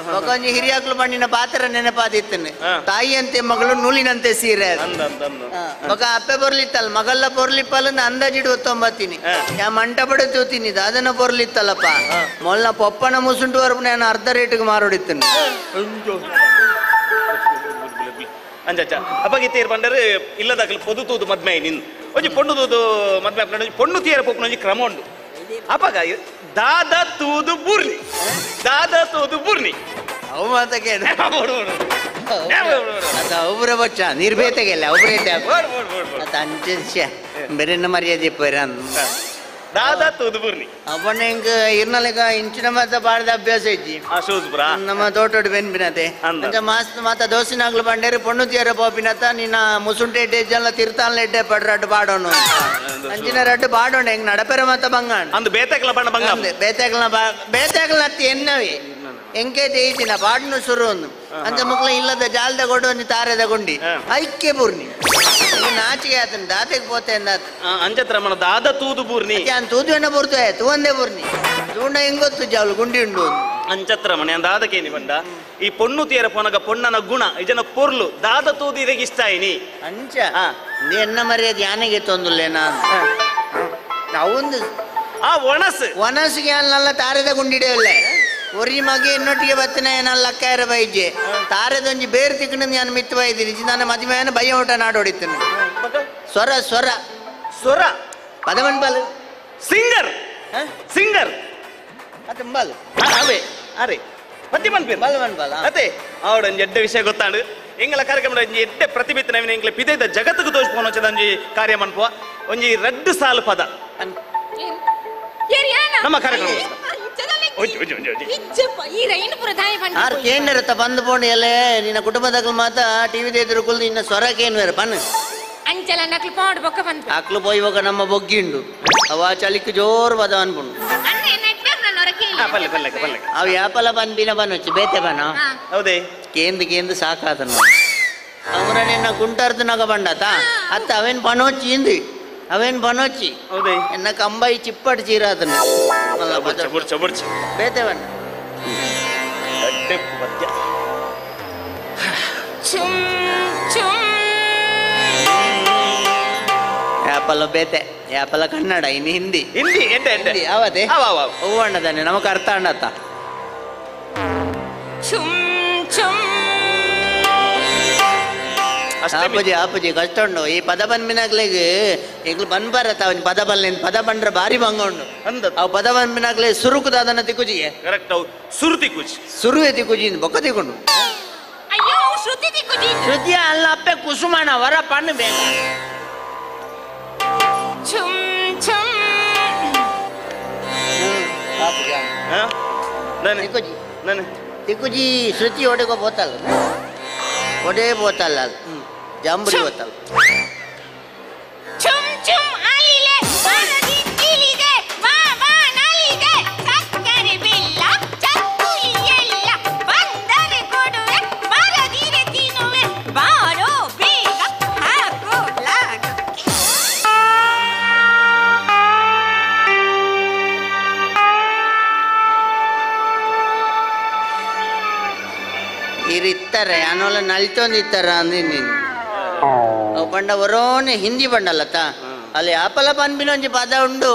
ಒಂಜಿ ಹಿರಿಯಾಕ್ಲು ಮಣ್ಣಿನ ಪಾತ್ರ ನೆನಪಾದಿತ್ತನೆ ತಾಯಿ ಅಂತೆ ಮಗಳು ನೂಲಿನಂತೆ ಸೀರೆ ಮಗ ಅಪ್ಪೆ ಬರ್ಲಿತ್ತಲ್ಲ ಮಗಲ್ಲ ಬರ್ಲಿಪ್ಪಲ್ಲ ಅಂದಾಜಿಡು ಒತ್ತೊಂಬತ್ತೀನಿ ಯಾ ಮಂಟ ಬಡ ತೋತೀನಿ ಅದನ್ನ ಬರ್ಲಿತ್ತಲ್ಲಪ್ಪ ಮೊಲ್ನ ಪಪ್ಪನ ಮುಸುಂಟು ವರ್ಪು ನಾನು ಅರ್ಧ ರೇಟಿಗೆ ಮಾರೋಡಿತ್ತೇನೆ ಅಂಚ ಅಪ್ಪಗೆ ತೀರ್ ಬಂದರೆ ಇಲ್ಲದಾಗಲು ಪೊದು ತೂದು ಮದ್ಮೆ ನಿಂದು ಒಂಜಿ ಪೊಣ್ಣು ತೂದು ಮದ್ಮೆ ಪೊಣ್ಣು ತೀರ ಪೋಪುನ ಒಂಜಿ ಕ್ರಮ ಉಂಡು ಅಪ್ಪಗ ದಾದ ತೂದು ಬೂರ್ನಿ ದಾದ ತೂದು ಬೂರ್ನಿ ಅವು ಮಾತ ಕೇಳ ಒಬ್ಬರ ಬಚ್ಚ ನಿರ್ಭೇತೆಗೆಲ್ಲ ಒಬ್ಬರೇ ಅಂಚ ಬೇರೆನ್ನ ಮರ್ಯಾದೆ ಪೋರ ದಾದ ತೂದು ಬೂರ್ನಿ ಅವನ ಹೆಂಗ ಇರ್ನಲೆಗ ಇಂಚಿನ ಮಾತ ಬಾಳ್ದ ಅಭ್ಯಾಸ ಐತಿ ನಮ್ಮ ತೋಟೋಡು ಬೆನ್ಬಿನತೆ ಅಂಚ ಮಾಸ್ತ್ ಮಾತ ದೋಸಿನಾಗ್ಲು ಬಂಡೇರಿ ಪೊಣ್ಣು ತೀರ ಪೋಪಿನತ ನಿನ್ನ ಮುಸುಂಟೆ ಎಡ್ಡೆಲ್ಲ ತಿರ್ತಾಲ್ ಎಡ್ಡೆ ಪಡ್ರಡ್ಡು ಬಾಡೋನು ಅಂಚಿನ ರಡ್ಡು ಬಾಡೋಣ ಹೆಂಗ್ ನಡಪೆರ ಮಾತ ಬಂಗಾಣ ಅಂದು ಬೇತಾಕಲ ಬಣ್ಣ ಬಂಗ ಬೇತಾಕಲ ಅತ್ತಿ ಎನ್ನವಿ ಎಂಕೈತೆ ಐತಿನ ಬಾಡ್ನು ಶುರು ಒಂದು ಅಂಚ ಮಕ್ಳ ಇಲ್ಲದ ಜಾಲ್ದ ಕೊಡು ತಾರದ ಗೊಂಡಿ ಐಕ್ಯ ಬೂರ್ನಿ ನಾಚಿಗೆ ಆತನ ದಾತೆಗೆ ಪೋತೆ ಅಂದಾತ ಅಂಚತ್ರ ಮನ ದಾದ ತೂದು ಬೂರ್ನಿ ತೂದು ಎಣ್ಣ ಬರ್ತೇ ತೂಂದೇ ಬೂರ್ನಿ ತೂಂಡ ಹೆಂಗೊತ್ತು ಜಾವ್ಲು ಗುಂಡಿ ಉಂಡು ಅಂಚತ್ರ ಮನೆ ದಾದಕೇನಿ ಬಂಡ ಈ ಪೊಣ್ಣು ತೀರ ಪೊನಗ ಪೊಣ್ಣನ ಗುಣ ಇದನ್ನ ಪೊರ್ಲು ದಾದ ತೂದು ಇದಕ್ಕೆ ಇಷ್ಟ ಐನಿ ಅಂಚ ಎನ್ನ ಮರ್ಯಾದೆ ಯಾನೆಗೆ ತೊಂದುಲ್ಲೇನಾ ಅವಂದು ಆ ಒಣಸಿಗೆ ಅಲ್ಲ ತಾರದ ಗುಂಡಿಡೆಯಲ್ಲ ಒರಿ ಮಗೆ ಇನ್ನೊಟ್ಟಿಗೆ ಬತ್ತನೆ ನಾನು ಲಕ್ಕಾಯರ ಬೈಜೆ ತಾರದೊಂಜಿ ಬೇರೆ ತಿಕ್ಕಣ ನಾನು ಮಿತ್ತು ಬೈದಿನಿ ನನ್ನ ಮದುವೆಯನ್ನು ಬಯ್ಯ ಊಟ ನಾಡೋಡಿತ್ತೇನೆ ಸ್ವರ ಸ್ವರ ಸ್ವರ ಪದಮನ್ಬಲ್ ಸಿಂಗರ್ ಅದಂಬಲ್ ಅವೇ ಅರೆ ಪತಿ ಮನ್ಪೇರು ಬಲ್ವನ್ಬಲ್ ಅದೇ ಅವಡೊಂದು ಎಡ್ಡೆ ವಿಷಯ ಗೊತ್ತಾಡು ಎಂಗಳ ಕಾರ್ಯಕ್ರಮ ಎಡ್ಡೆ ಪ್ರತಿಬಿತ್ತ ನವೀನ ಎಂಗ್ಲ ಪಿದೈದ ಜಗತ್ತಿಗೆ ತೋರಿಸ್ಕೊಂಡು వచ్చేదంజಿ ಕಾರ್ಯ ಮನ್ಪುವ ಒಂಜಿ ರಡ್ಡು ಸಾಲು ಪದ ನಮ್ಮ ಕಾರ್ಯಕ್ರಮ ಕೇಂದ್ರ ಬಂದು ಪೋಂಡು ಎಲ್ಲೇ ನಿನ್ನ ಕುಟುಂಬದಾಗ ಮಾತ ಟಿವಿ ಎದುರು ಕುಲ್ದು ಇನ್ನ ಸ್ವರಕ್ಕೇನು ಬೇರೆ ಪನ್ ಅಂಚಲ ನಕ್ಲು ಪಾಡು ಬೊಕ್ಕ ಬಂತು ಅಕ್ಲು ಪೋಯ್ವಾಗ ನಮ್ಮ ಬೊಗ್ಗಿಂಡು ಅವ ಚಲಿಕ್ ಜೋರು ಪದ ಅನ್ಪುಂಡು ಅವು ಯಾಪಲ ಬಂದಿನ ಬನ್ನೊಚ್ಚು ಬೇತೆ ಬನ ಹೌದೇ ಕೇಂದು ಸಾಕಾದನು ಅವರ ನಿನ್ನ ಕುಂಟಾರ್ದನಾಗ ಬಂಡತ ಅತ್ತ ಅವೇನ್ ಪನೋಚ್ಚಿ ಇಂದು ಅವೇನ್ ಬನೋಚ್ಚಿ ಹೌದೇ ಎನ್ನ ಕಂಬೈ ಚಿಪ್ಪಟ್ ಚೀರಾದನು ಬೇತೆ ಬನ್ನ ಯಾಪಲ ಬೇತೆ ಯಾಪಲ ಕನ್ನಡ ಇನ್ನು ಹಿಂದಿ ಹಿಂದಿ ಎಂಟೆ ಎಂಟೆ ಯಾವತ್ತೆ ಅವ ಅವ ಹೂವಣ್ಣದಾನೆ ನಮಕ್ ಅರ್ಥ ಅಣ್ಣತ್ತ ಚುಮ್ ಚುಮ್ ಆಪುಜಿ ಆಪುಜಿ ಕಷ್ಟ ಉಂಡು ಈ ಪದ ಬಂದ್ಮಿನಾಗ್ಲಿಗೆ ಈಗ ಬಂದ್ ಬರತ್ತ ಅವನ್ ಪದ ಬಲ್ಲ ಪದ ಬಂಡ್ರೆ ಭಾರಿ ಭಂಗ ಉಂಡು ಅಂದ ಅವ್ ಪದ ಬಂದ್ಮಿನಾಗ್ಲಿ ಸುರುಕುದ ಅದನ್ನ ತಿಕ್ಕುಜಿಗೆ ಕರೆಕ್ಟ್ ಅವು ಸುರುತಿ ಕುಚ್ ಸುರುವೆ ತಿಕ್ಕುಜಿ ಬೊಕ್ಕ ತಿಕ್ಕೊಂಡು ಅಯ್ಯೋ ಶ್ರುತಿ ತಿಕ್ಕುಜಿ ಶ್ರುತಿಯ ಅಲ್ಲ ಅಪ್ಪೆ ಕುಸುಮಣ ವರ ಪಣ್ಣು ಬೇಗ ಚುಮ್ ಚುಮ್ ನಾನು ತಿಕ್ಕುಜಿ ನಾನು ತಿಕ್ಕುಜಿ ಶ್ರುತಿ ಒಡೆಗೋ ಬೋತಲ್ಲ ಒಡೆ ಬೋತಲ್ಲ ಅದು ಜಾಂಬುರಿ ಬೋತಲ್ಲ ಚುಮ್ ಚುಮ್ ಆಲಿಲೆ ಬಾರದಿ ಇಲಿದೆ ಬಾ ಬಾ ನಾಲಿದೆ ಸಕ್ಕರೆ ಬೆಲ್ಲ ಚಕ್ಕುಲಿ ಎಲ್ಲ ಬಂದರೆ ಕೊಡುವೆ ಬಾರದಿರೆ ತಿನ್ನುವೆ ಬಾರೋ ಬೇಗ ಹಾಕು ಲಾಗಕ್ಕೆ ಇರಿತ್ತಾರೆ ಅನ್ನೋಲ್ಲ ನಲ್ತೊಂದಿತ್ತಾರ ಅಂದಿ ನೀನು ಅವು ಬಂಡ ಒರೋನೆ ಹಿಂದಿ ಬಂಡಲ್ಲತ್ತ ಅಲ್ಲಿ ಆಪಲ ಪನ್ಪಿನೊಂಜಿ ಪದ ಉಂಡು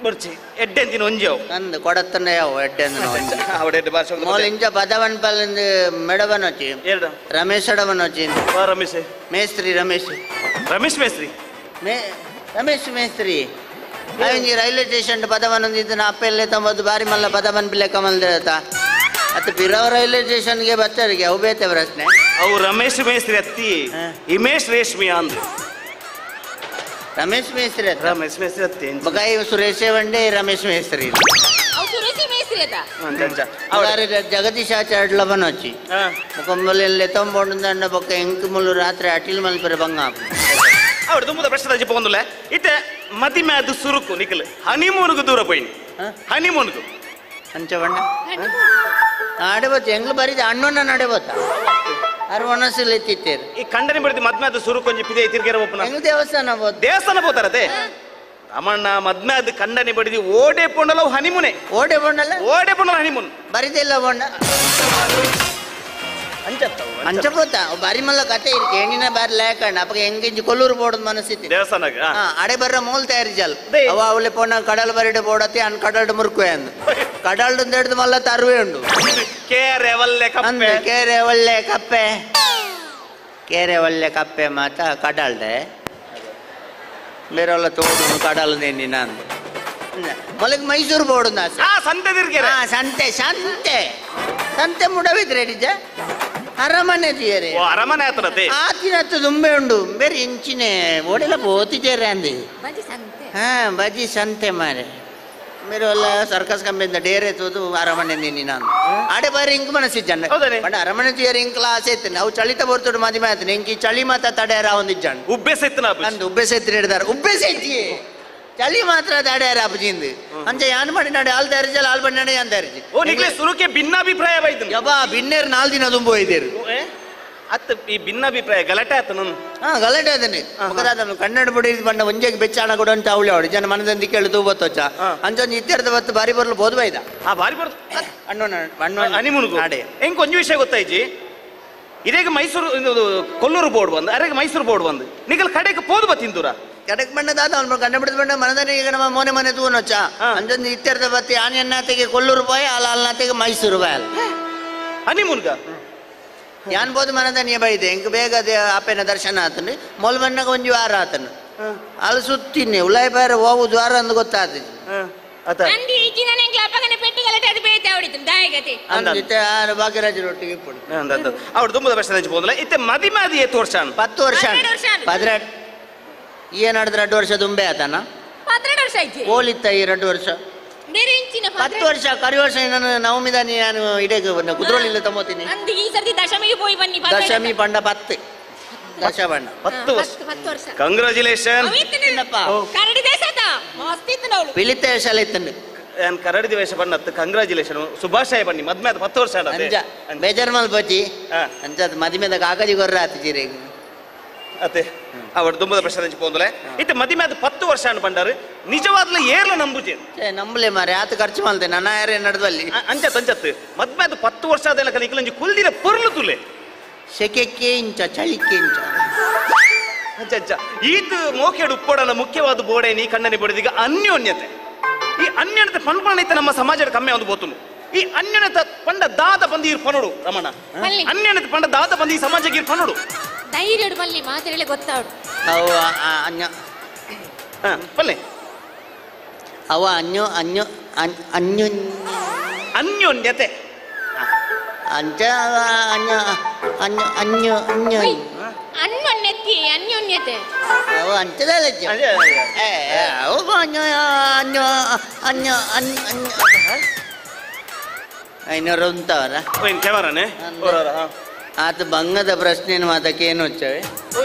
ಬರ್ಚಿ ಎಡ್ಡೆಂತಿನ ಒಂಜಿ ಅಂದು ಕೊಡತ್ತಂಡ ಯಾವ ಎಡ್ಡೆ ಅವಡೆ ಭಾಷೆ ಮೋಲ್ ಇಂಚ ಪದವನ್ ಪಲ್ಲಿಂದ ಮೆಡವನ್ వచ్చి ಎರಡು ರಮೇಶ್ ಅಡವನ್ వచ్చి ರಮೇಶ್ ಮೇಸ್ತ್ರಿ ರಮೇಶ್ ರಮೇಶ್ ಮೇಸ್ತ್ರಿ ರಮೇಶ್ ಮೇಸ್ತ್ರಿ ಅವಂಜಿ ರೈಲ್ವೆ ಸ್ಟೇಷನ್ ಪದವನ್ ಒಂದಿದ್ದು ಅಪ್ಪೆಲ್ಲೇ ತಂಬದು ಬಾರಿ ಮಲ್ಲ ಪದವನ್ ಪಿಲ್ಲೆ ಕಮಲ್ದೇತ ಅತ್ತ ಪಿರವ ರೈಲ್ವೆ ಸ್ಟೇಷನ್ಗೆ ಬಚ್ಚರಿಗೆ ಅವು ಬೇತೆ ಪ್ರಶ್ನೆ ಅವು ರಮೇಶ್ ಮೇಸ್ತ್ರಿ ಅತ್ತಿ ಹಿಮೇಶ್ ರೇಷ್ಮಿ ಅಂದ್ ರಮೇಶ್ ಮೇಸ್ತ್ರಿ ಅತ್ತ ರಮೇಶ್ ಮೇಸ್ತ್ರಿ ಅತ್ತಿ ಬಗಾಯಿ ಸುರೇಶ್ ವಂಡೆ ರಮೇಶ್ ಮೇಸ್ತ್ರಿ ಅವು ಸುರೇಶಿ ಮೇಸ್ತ್ರಿ ಅದ ಅವರ ಜಗದೀಶ್ ಆಚಾರ್ಯ ಬನ್ వచ్చి ಮುಖಂಬಲೆಲ್ಲ ತೊಂಬೊಂಡು ಬೊಕ್ಕ ಎಂಕ್ ಮುಲ್ಲು ರಾತ್ರಿ ಅಟಿಲ್ ಮಲ್ಪರೆ ಬಂಗ ಅವಡು ತುಂಬದ ಪ್ರಶ್ನೆ ಜಿಪ್ಪೊಂದುಲ್ಲ ಇತ್ತೆ ಮದಿಮೆ ಅದು ಸುರುಕು ನಿಖಲ್ ಹನಿಮೂನ್ಗು ದೂರ ಪೋಯಿನಿ ಹನಿಮೂನ್ಗು ಅಂಚ ಬಣ್ಣ ಆಡಬತ್ತು ಎಂಗ್ಲು ಬರೀದ ಅಣ್ಣನ ನಡೆಬತ್ತ ಅರ್ ಒಣಸಲ್ ಎತ್ತಿತ್ತೇರು ಈ ಕಂಡನಿ ಬಡಿದ ಮದ್ಮೆ ಅದು ಸುರುಕು ಒಂಜಿ ಪಿದೆ ತಿರ್ಗೇರ ಒಪ್ಪನ ಹೆಂಗ್ ದೇವಸ್ಥಾನ ಬೋದು ದೇವಸ್ಥಾನ ಹೋತಾರತೆ ರಮಣ್ಣ ಮದ್ಮೆ ಅದು ಕಂಡನಿ ಬಡಿದಿ ಓಡೆ ಪೊಂಡಲ ಹನಿಮುನೆ ಓಡೆ ಬೊಂಡಲ್ಲ ಓಡೆ ಪೊಂಡಲ ಹನಿಮೂನ್ ಬರಿದಿಲ್ಲ ಬೊಂಡ ಅಂಚ ಪೋತ ಬಾರಿ ಮಲ್ಲ ಕತೆ ಇರ್ಕೆ ಹೆಣ್ಣಿನ ಬಾರಿ ಲೇಕಂಡ ಅಪ್ಪ ಹೆಂಗಿಂಜಿ ಕೊಲ್ಲೂರು ಬೋಡದ್ ಮನಸ್ಸಿತ್ತು ದೇವಸ್ಥಾನ ಅಡೆ ಬರ್ರ ಮೂಲ್ ತಯಾರಿ ಜಲ್ ಅವ ಅವಳೆ ಪೊಣ್ಣ ಕಡಲ್ ಬರಿಡೆ ಬೋಡತಿ ಅನ್ ಕಡಲ್ಡ್ ಮುರುಕುವೆ ಅಂದು ಕಡಲ್ಡ್ ಹಿಡ್ದು ಮಲ್ಲ ತರುವೆ ಉಂಡು ಕೇರೆ ಒಳ್ಳೆ ಅಂದೆ ಕೇರೆ ಒಳ್ಳೆ ಕಪ್ಪೆ ಕೇರೆ ಒಳ್ಳೆ ಕಪ್ಪೆ ಮಾತ ಕಡಲ್ಡೆ ಬೇರೆಲ್ಲ ತೋಡು ಕಡಲ್ ನೆನ್ನಿನ ಅಂದು ಮೊಲಗ್ ಮೈಸೂರು ಬೋಡು ಸಂತೆ ತಿರ್ಗೇರ ಸಂತೆ ಸಂತೆ ಸಂತೆ ಮುಡವಿದ್ರೆ ನಿಜ ಅರಮನೆ ತೀಯರೆ ಅರಮನೆ ಆತನತೆ ಆತಿನತ್ತು ದುಂಬೆ ಉಂಡು ಬೇರೆ ಇಂಚಿನ ಓಡೆಲ್ಲ ಬೋತಿದ್ದೇರೆ ಅಂದಿ ಬಜಿ ಸಂತೆ ಹಾ ಬಜಿ ಸಂತೆ ಮಾರೆ ಮೇರೆ ಎಲ್ಲ ಸರ್ಕಸ್ ಕಂಬೆಯಿಂದ ಡೇರೆ ತೋದು ಅರಮನೆ ನೀನಿ ನಾನು ಆಡೆ ಬಾರಿ ಇಂಕ್ ಮನಸ್ಸಿಜ್ಜಂಡ ಬಣ್ಣ ಅರಮನೆ ತೀಯರೆ ಇಂಕ್ ಕ್ಲಾಸ್ ಐತೆ ನಾವು ಚಳಿತ ಬೋರ್ತೋಡು ಮದಿಮೆ ಆಯ್ತು ಇಂಕಿ ಚಳಿ ಮಾತ ತಡೆಯರ ಒಂದಿಜ್ಜಂಡ ಉಬ್ಬೆ ಸೆತ್ತನ ನಂದು ಉಬ್ಬೆ ಸೆತ್ತಿ ಹಿಡಿದಾರ ಉಬ್ಬೆ ಸೆತ್ತಿ ಚಳಿ ಮಾತ್ರ ತಡೆಯಾರ ಅಪ್ಪಜಿಂದು ಅಂಚೆ ಯಾನ್ ಮಾಡಿ ನಡೆ ಹಾಲ್ ತಯಾರಿಸಲ್ಲ ಹಾಲ್ ಬಂಡಿ ನಡೆ ಯಾನ್ ತಯಾರಿಸಿ ಓ ನಿಕ್ಲೆ ಸುರುಕೆ ಭಿನ್ನಾಭಿಪ್ರಾಯವಾಯ್ತು ಯಬ್ಬಾ ಬಿನ್ನೇರ್ 4 ದಿನ ತುಂಬು ಹೋಯ್ದೇರು ಅತ್ತ ಈ ಭಿನ್ನಾಭಿಪ್ರಾಯ ಗಲಾಟೆ ಆತ ನಾನು ಗಲಾಟೆ ಅದನ್ನೇ ಮುಖದಾದನು ಕನ್ನಡ ಬಡಿ ಬಣ್ಣ ಒಂಜೆಗೆ ಬೆಚ್ಚಾಣ ಕೊಡು ಅಂತ ಅವಳಿ ಅವಳಿ ಜನ ಮನದಂದಿ ಕೇಳು ತೂಬತ್ತೊಚ್ಚ ಅಂಚೊಂದು ಇತ್ಯರ್ಥ ಬತ್ತು ಬಾರಿ ಬರಲು ಬೋದು ಬೈದ ಬಾರಿ ಬರ್ತು ಅಣ್ಣನ ಹನಿಮೂನ್ಗು ನಾಡೆ ಹೆಂಗ್ ಒಂಜು ವಿಷಯ ಗೊತ್ತಾಯ್ಜಿ ಇದೇಗ ಮೈಸೂರು ಕೊಲ್ಲೂರು ಬೋರ್ಡ್ ಬಂದು ಅರೆಗೆ ಮೈಸೂರು ಬೋರ್ಡ್ ಬಂದು ನಿಗಲ್ ಕಡೆಗೆ ಪೋದು ಬತ್ತಿಂದೂರ ಕಡಕ್ ಬಣ್ಣದಾದ ಅವ್ನು ಕನ್ನಡ ಬಿಡಿದ ಬಣ್ಣ ಮನದಲ್ಲಿ ಈಗ ನಮ್ಮ ಮೋನೆ ಮನೆ ತೂನೊಚ್ಚ ಅಂಚೊಂದು ಇತ್ಯರ್ಥ ಬತ್ತಿ ಆನೆ ಅನ್ನಾತೆಗೆ ಕೊಲ್ಲೂರು ಬಾಯ್ ಅಲ್ನಾತೆಗೆ ಮೈಸೂರು ಬಾಯ್ ಹನಿಮೂನ್ಗ ಯಾನ್ ಬೋದು ಮನದನಿಯ ಬೈದೆ ಹೆಂಗ್ ಬೇಗ ಆಪೆನ ದರ್ಶನ ಆತನು ಮೊಲ್ ಬಣ್ಣಗ ಒಂಜಿ ವಾರ ಆತನು ಅಲ್ಲಿ ಸುತ್ತಿನಿ ಉಲಾಯ್ ಬೇರೆ ಹೋಗು ದ್ವಾರ ಅಂದ್ ಗೊತ್ತಾದ ಅಂದಿ ಇಜ್ಜಿನ ನೆಂಗ್ಲ ಅಪ್ಪಗನೆ ಪೆಟ್ಟು ಗಲಾಟೆ ಅದು ಬೇತೆ ಅವಡಿತು ದಾಯಗತಿ ಅಂದಿತ್ತೆ ರಾಜರ ಒಟ್ಟಿಗೆ ಇಪ್ಪಡು ಅವ್ರು ತುಂಬದ ಪ್ರಶ್ನೆ ಹಂಚ್ಬೋದಲ್ಲ ಇತ್ತೆ ಮದಿಮೆ ಅದು 8 ವರ್ಷ 10 ವರ್ಷ 12 ಏನ್ ನಡೆದ್ರೆ 2 ವರ್ಷ ದುಂಬೆ ಆತನ 12 ವರ್ಷ ಐತಿ ಓಲಿತ್ತ ಈ 2 ವರ್ಷ ಬೇರೆ ಇಂಚಿನ 10 ವರ್ಷ ಕರಿ ವರ್ಷ ನಾನು ನವಮಿದಾನಿ ನಾನು ಇಡೇಗ ಕುದ್ರೋಳಿಲ್ಲ ತಗೋತೀನಿ ಅಂದಿ ಈ ಸರ್ತಿ ದಶಮಿಗೆ ಹೋಗಿ ಬನ್ನಿ ದಶಮಿ ಪಂಡ 10 ದಶ ಬಣ್ಣ 10 ವರ್ಷ 10 ವರ್ಷ ಕಂಗ್ರಾಚುಲೇಷನ್ ಕರಡಿ ದೇಶದ ಮಸ್ತ್ ಇತ್ತು ನಾವು ಪಿಲಿತ ಶಾಲೆ ಇತ್ತಂಡು ನಾನು ಕರಡಿ ದಿವಸ ಬಣ್ಣತ್ತು ಕಂಗ್ರಾಚುಲೇಷನ್ ಶುಭಾಶಯ ಬನ್ನಿ ಮದ್ಮೆ ಅದು 10 ವರ್ಷ ಅಂಜ ಬೇಜಾರ್ ಮಲ್ ಬಜ್ಜಿ ಅಂಜದ್ ಮದಿಮೆದ ಕಾಗಜಿ ಗೊರ್ರ ಆತಿಜೀರಿ ಅತ್ತೆ ಅವಡು ತುಂಬದ ಪ್ರಶ್ನೆ ಹಂಚಿಪೋಂದಲೆ ಇತ್ತೆ ಮದಿಮೆ ಅದು 10 ವರ್ಷ ಅನ್ನು ಬಂಡಾರು ನಿಜವಾದ್ಲ ಏರ್ಲ ನಂಬುಜೆ ನಂಬಲೆ ಮಾರೆ ಆತ ಖರ್ಚು ಮಲ್ತೆ ನನ್ನ ಯಾರೇ ನಡೆದಲ್ಲಿ ಅಂಚತ್ ಅಂಚತ್ ಮದ್ಮೆ ಅದು 10 ವರ್ಷ ಅದೆಲ್ಲ ಕಲಿಕಲಂಜಿ ಕುಲ್ದಿನ ಪೊರ್ಲು ತುಲೆ ಸೆಕೆಕ್ಕೆ ಇಂಚ ಚಳಿಕ್ಕೆ ಇಂಚ ಅಜ್ಜ ಈತ್ ಮೋಕೆಡು ಉಪ್ಪೋಡನ ಮುಖ್ಯವಾದ ಬೋಡೆ ನೀ ಕಣ್ಣನಿ ಬಡಿದೀಗ ಅನ್ಯೋನ್ಯತೆ. ಈ ಅನ್ಯೋನ್ಯತೆ ಪಂಡ್ಪಣೈತೆ ನಮ್ಮ ಸಮಾಜದ ಕಮ್ಮಿ ಒಂದು ಬೋತುನು. ಈ ಅನ್ಯೋನ್ಯತೆ ಪಂಡ ದಾದ ಬಂದಿ ಇರ್ ಪನೋಡು ರಮಣ. ಅನ್ಯೋನ್ಯತೆ ಪಂಡ ದಾದ ಬಂದಿ ಸಮಾಜಕ್ಕೆ ಇರ್ ಪನೋಡು. ಧೈರ್ಯ ಮಲ್ಲಿ ಮಾತಾಡಲಿ ಗೊತ್ತಾಡು. ಅವ ಅನ್ಯ ಪಲ್ಲೆ ಅವ ಅನ್ಯೋ ಅನ್ಯೋ ಅನ್ಯೋ ಅನ್ಯೋನ್ಯತೆ ಅಂಚ ಅನ್ಯ ಅನ್ಯ ಅನ್ಯೋ ಅನ್ಯೋ ಅನ್ಯೋನ್ಯತೆ ಅನ್ಯೋನ್ಯತೆ ಅವ ಅಂಚದಲ್ಲ ಅವ ಅನ್ಯೋ ಅನ್ಯೋ ಅನ್ಯೋ ಅನ್ಯ ಐನೂರು ಉಂಟವರ ಕೆವರನೆ ಆತ ಬಂಗದ ಪ್ರಶ್ನೆಯನ್ನು ಮಾತಕ್ಕೆ ಏನು వచ్చాವೆ